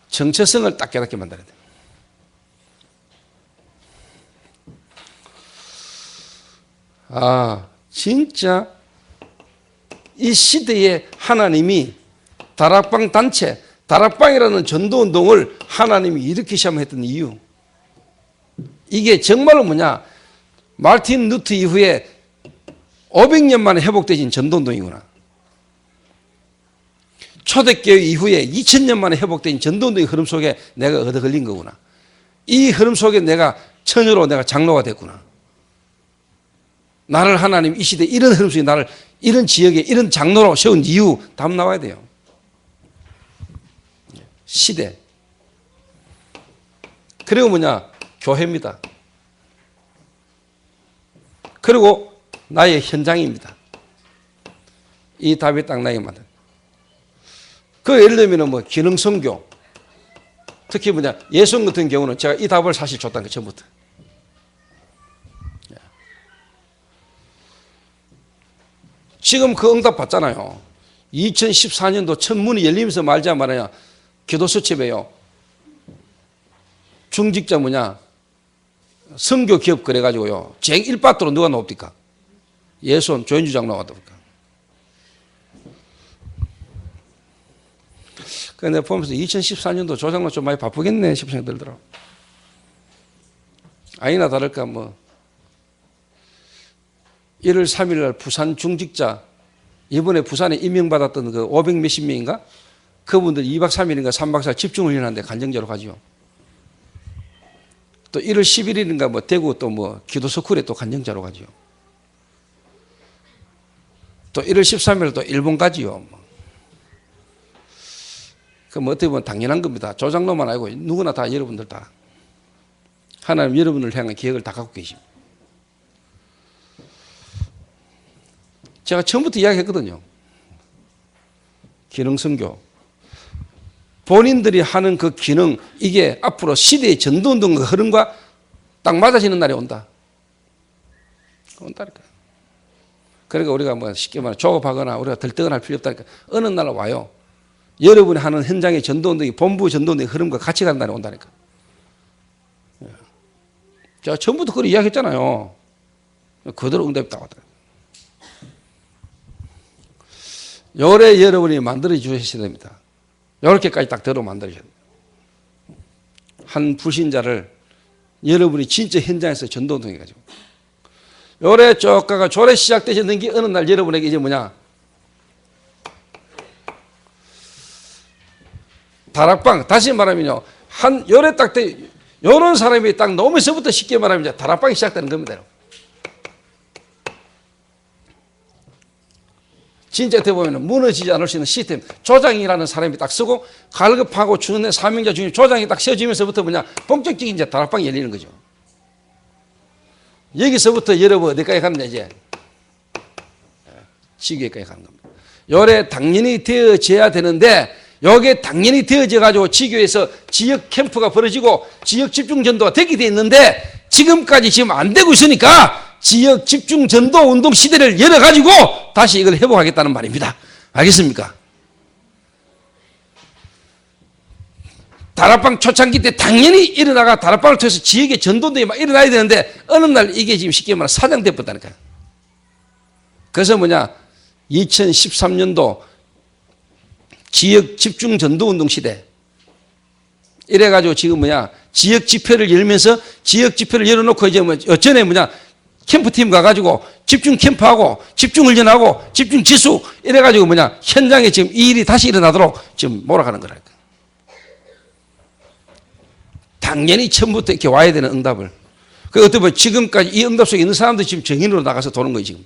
정체성을 딱 깨닫게 만들어야 돼. 진짜 이 시대에 하나님이 다락방 단체, 다락방이라는 전도운동을 하나님이 일으키시면 했던 이유. 이게 정말로 마르틴 루터 이후에 500년 만에 회복되진 전도운동이구나. 초대교회 이후에 2000년 만에 회복된 전도운동의 흐름 속에 내가 얻어 걸린 거구나. 이 흐름 속에 내가 처녀로 내가 장로가 됐구나. 나를 하나님 이 시대 이런 흐름 속에 나를 이런 지역에 이런 장로로 세운 이유 답 나와야 돼요. 시대. 그리고 교회입니다. 그리고 나의 현장입니다. 이 답이 딱 나에게 맞다. 그 예를 들면 기능선교. 특히 예수님 같은 경우는 제가 이 답을 사실 줬다는 거 처음부터. 지금 그 응답 받잖아요. 2014년도 첫 문이 열리면서 말자마자 기도수첩에요. 중직자 선교 기업 그래가지고요. 쟁1파트로 누가 나옵니까? 예손 조현주 장로 나왔답니까? 그런데 보면서 2014년도 조장로 좀 많이 바쁘겠네 싶은 생각이 들더라고. 아니나 다를까 1월 3일 날 부산 중직자 이번에 부산에 임명받았던 그 500 몇십 명인가? 그분들 2박 3일인가 3박 4일 집중훈련하는데 간정자로 가죠. 또 1월 11일인가 대구 또 기도스쿨에 또 간정자로 가죠. 또 1월 13일 또 일본 가지요. 그럼 어떻게 보면 당연한 겁니다. 조장로만 아니고 누구나 다 여러분들 다 하나님 여러분을 향한 계획을 다 갖고 계십니다. 제가 처음부터 이야기했거든요. 기능선교. 본인들이 하는 그 기능, 이게 앞으로 시대의 전도운동의 흐름과 딱 맞아지는 날이 온다. 온다니까. 그러니까 우리가 쉽게 말해 조급하거나 우리가 들뜨거나 할 필요 없다니까. 어느 날 와요. 여러분이 하는 현장의 전도운동이 본부 전도운동의 흐름과 같이 가는 날이 온다니까. 제가 처음부터 그걸 이야기했잖아요. 그대로 응답이 딱 왔다. 요래 여러분이 만들어 주셔야 됩니다. 요렇게까지 딱 들어 만들어야 됩니다. 한 불신자를 여러분이 진짜 현장에서 전도운동해가지고 요래 쭉 가가 조래 시작되셨는 게 어느 날 여러분에게 이제 다락방, 다시 말하면요. 요래 딱 요런 사람이 딱 나오면서부터 쉽게 말하면 이제 다락방이 시작되는 겁니다. 진짜 어떻게 보면 무너지지 않을 수 있는 시스템, 조장이라는 사람이 딱 쓰고 갈급하고 주는 사명자 중에 조장이 딱 세워지면서부터 뭐냐 본격적인 이제 다락방이 열리는 거죠. 여기서부터 여러분 어디까지 가느냐 이제 지교회까지 가는 겁니다. 요래 당연히 되어져야 되는데 요게 당연히 되어져 가지고 지교에서 지역 캠프가 벌어지고 지역 집중 전도가 되게 돼 있는데 지금까지 지금 안 되고 있으니까 지역 집중 전도 운동 시대를 열어 가지고 다시 이걸 회복하겠다는 말입니다. 알겠습니까? 다락방 초창기 때 당연히 일어나가 다락방을 통해서 지역의 전도들이 막 일어나야 되는데 어느 날 이게 지금 쉽게 말하면 사장돼 버렸다니까요. 그래서 뭐냐 2013년도 지역 집중 전도 운동 시대 이래가지고 지금 뭐냐 지역 집회를 열면서 지역 집회를 열어놓고 이제 뭐 전에 뭐냐 캠프팀 가가지고 집중 캠프하고 집중 훈련하고 집중 지수 이래가지고 뭐냐 현장에 지금 이 일이 다시 일어나도록 지금 몰아가는 거라니까. 당연히 처음부터 이렇게 와야 되는 응답을. 그 어떻게 보면 지금까지 이 응답 속에 있는 사람들이 지금 정인으로 나가서 도는 거예요 지금.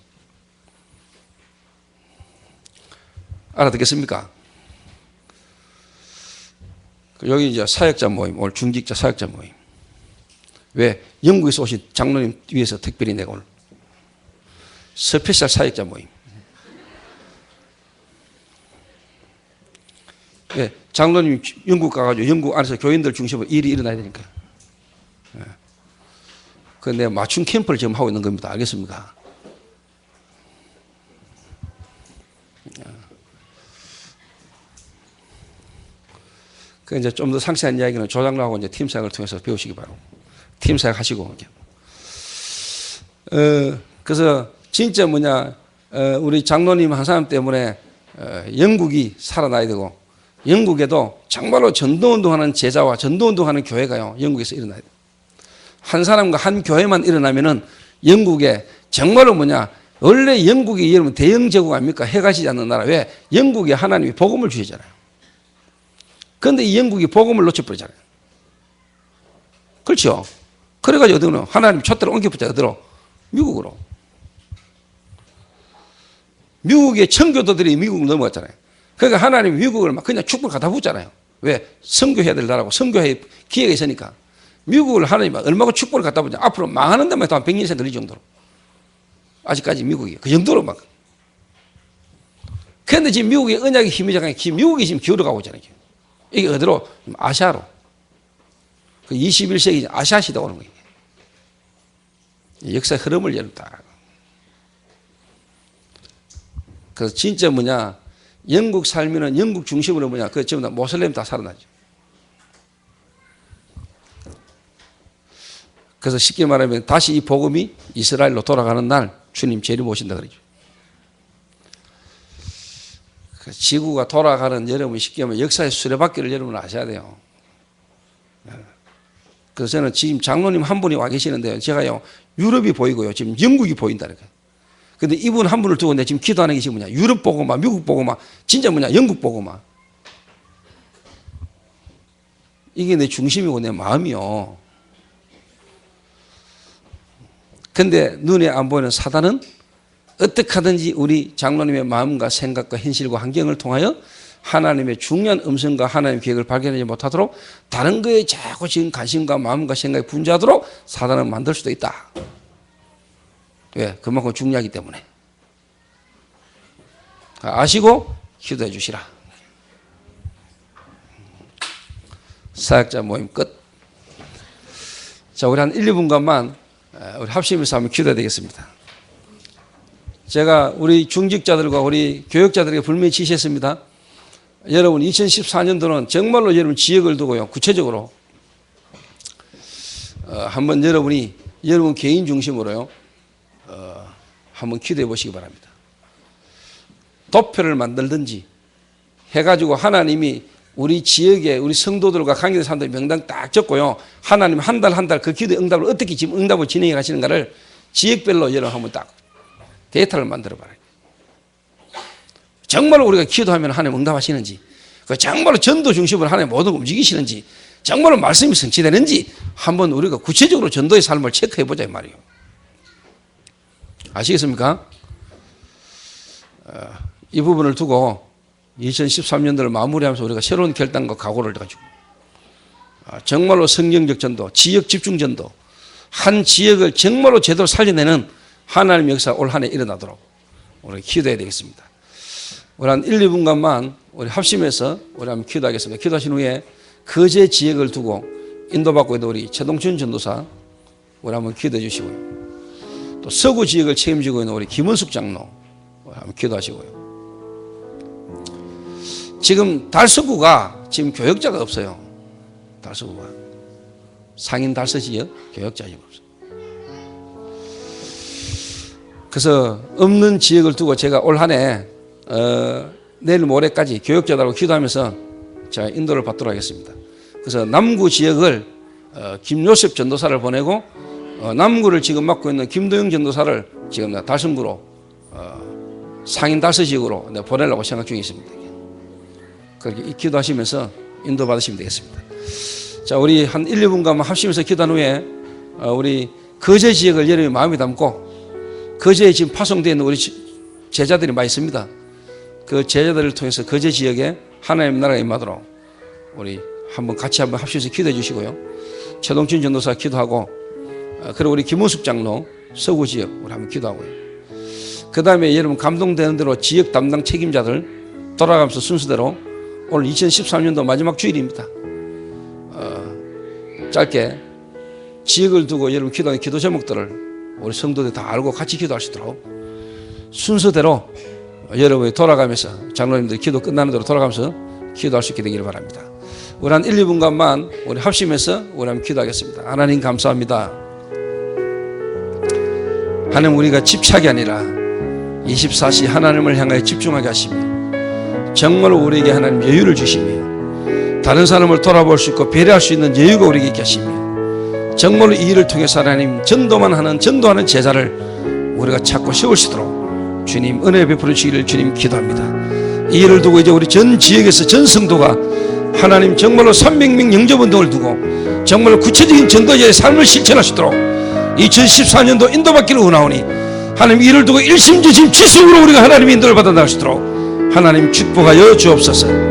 알아듣겠습니까? 여기 이제 사역자 모임, 오늘 중직자 사역자 모임. 왜? 영국에서 오신 장로님 위해서 특별히 내가 오늘 스페셜 사역자 모임. 왜? 장로님 영국 가가지고 영국 안에서 교인들 중심으로 일이 일어나야 되니까. 그 내가 맞춤 캠프를 지금 하고 있는 겁니다. 알겠습니까? 그 이제 좀 더 상세한 이야기는 조장로하고 이제 팀 사역을 통해서 배우시기 바라고. 팀 사역 하시고. 그래서 진짜 뭐냐, 우리 장로님 한 사람 때문에 영국이 살아나야 되고, 영국에도 정말로 전도운동하는 제자와 전도운동하는 교회가요, 영국에서 일어나야 돼요. 한 사람과 한 교회만 일어나면은 영국에 정말로 뭐냐, 원래 영국이 여러분 대영 제국 아닙니까? 해가시지 않는 나라. 왜? 영국에 하나님이 복음을 주시잖아요. 그런데 이 영국이 복음을 놓쳐버리잖아요. 그렇죠? 그래가지고 어디로 하나님 촛대를 옮겨붙자 어디로? 미국으로. 미국의 청교도들이 미국으로 넘어갔잖아요. 그러니까 하나님 미국을 막 그냥 축복을 갖다 붙잖아요. 왜? 선교해야 될 나라고 선교할 기회가 있으니까. 미국을 하나님 얼마나 축복을 갖다 붙냐. 앞으로 망하는 데만 더 한 100년 이상 걸릴 정도로. 아직까지 미국이 그 정도로 막. 그런데 지금 미국의 언약의 힘이 잠깐 미국이 지금 기울어가고 있잖아요. 이게 어디로? 아시아로. 그 21세기 아시아 시대가 오는 거예요. 역사의 흐름을 열었다. 그래서 진짜 뭐냐, 영국 살면은 영국 중심으로 뭐냐, 그 전부 다 모슬렘 다 살아나죠. 그래서 쉽게 말하면 다시 이 복음이 이스라엘로 돌아가는 날 주님 재림 오신다 그러죠. 지구가 돌아가는 여러분이 쉽게 말하면 역사의 수레바퀴를 여러분 아셔야 돼요. 그래서 저는 지금 장로님 한 분이 와 계시는데요. 제가요, 유럽이 보이고요. 지금 영국이 보인다니까요. 근데 이분 한 분을 두고 내가 지금 기도하는 게 지금 뭐냐. 유럽 보고 막, 미국 보고 막, 진짜 뭐냐. 영국 보고 막. 이게 내 중심이고 내 마음이요. 근데 눈에 안 보이는 사단은 어떻게 하든지 우리 장로님의 마음과 생각과 현실과 환경을 통하여 하나님의 중요한 음성과 하나님의 계획을 발견하지 못하도록 다른 거에 자꾸 지금 관심과 마음과 생각이 분주하도록 사단은 만들 수도 있다. 왜? 그만큼 중요하기 때문에. 아시고 기도해 주시라. 사역자 모임 끝. 자, 우리 한 1, 2분간만 우리 합심해서 한번 기도해야 되겠습니다. 제가 우리 중직자들과 우리 교역자들에게 분명히 지시했습니다. 여러분 2014년도는 정말로 여러분 지역을 두고요. 구체적으로 한번 여러분이 여러분 개인 중심으로요. 한번 기도해 보시기 바랍니다. 도표를 만들든지 해가지고 하나님이 우리 지역에 우리 성도들과 관계된 사람들 명단 딱 적고요. 하나님 한 달 한 달 그 기도 응답을 어떻게 지금 응답을 진행해 가시는가를 지역별로 여러분 한번 딱 데이터를 만들어 봐요. 정말로 우리가 기도하면 하나님 응답하시는지, 정말로 전도 중심으로 하나님 모든 움직이시는지, 정말로 말씀이 성취되는지 한번 우리가 구체적으로 전도의 삶을 체크해 보자 이 말이에요. 아시겠습니까? 이 부분을 두고 2013년도를 마무리하면서 우리가 새로운 결단과 각오를 가지고 정말로 성경적 전도, 지역 집중 전도, 한 지역을 정말로 제대로 살려내는 하나님의 역사가 올 한 해 일어나도록 우리 기도해야 되겠습니다. 우리 한 1, 2분간만 우리 합심해서 우리 한번 기도하겠습니다. 기도하신 후에 거제 지역을 두고 인도받고 있는 우리 최동춘 전도사 우리 한번 기도해 주시고요. 또 서구 지역을 책임지고 있는 우리 김원숙 장로 한번 기도하시고요. 지금 달서구가 지금 교역자가 없어요. 달서구가 상인 달서 지역 교역자가 없어요. 그래서 없는 지역을 두고 제가 올 한 해 내일 모레까지 교역자들하고 기도하면서 제가 인도를 받도록 하겠습니다. 그래서 남구 지역을 김요셉 전도사를 보내고 남구를 지금 맡고 있는 김도영 전도사를 지금 달성구로 상인 달서 지역으로 보내려고 생각 중에 있습니다. 그렇게 기도하시면서 인도 받으시면 되겠습니다. 자, 우리 한 1, 2분간만 합심해서 기도한 후에 우리 거제 지역을 여러분이 마음에 담고 거제에 지금 파송되어 있는 우리 제자들이 많이 있습니다. 그 제자들을 통해서 거제 지역에 하나님 나라가 임하도록 우리 같이 한번 합심해서 기도해 주시고요. 최동춘 전도사 기도하고 그리고 우리 김원숙 장로 서구 지역 우리 한번 기도하고요. 그 다음에 여러분 감동되는 대로 지역 담당 책임자들 돌아가면서 순서대로 오늘 2013년도 마지막 주일입니다. 짧게 지역을 두고 여러분 기도하는 기도 제목들을 우리 성도들 다 알고 같이 기도할 수 있도록 순서대로 여러분이 돌아가면서 장로님들 기도 끝나는 대로 돌아가면서 기도할 수 있게 되기를 바랍니다. 우리 한 1, 2분간만 우리 합심해서 우리 한번 기도하겠습니다. 하나님 감사합니다. 하나님 우리가 집착이 아니라 24시 하나님을 향하여 집중하게 하시며 정말로 우리에게 하나님 여유를 주시며 다른 사람을 돌아볼 수 있고 배려할 수 있는 여유가 우리에게 있게 하시며 정말로 이 일을 통해서 하나님 전도하는 제자를 우리가 찾고 세울 수 있도록 주님 은혜 베풀어 주시기를 주님 기도합니다. 이 일을 두고 이제 우리 전 지역에서 전 성도가 하나님 정말로 300명 영접운동을 두고 정말로 구체적인 전도자의 삶을 실천할 수 있도록 2014년도 인도받기를 원하오니 하나님 이를 두고 일심전심 지속으로 우리가 하나님의 인도를 받아 나갈 수 있도록 하나님 축복하여 주옵소서.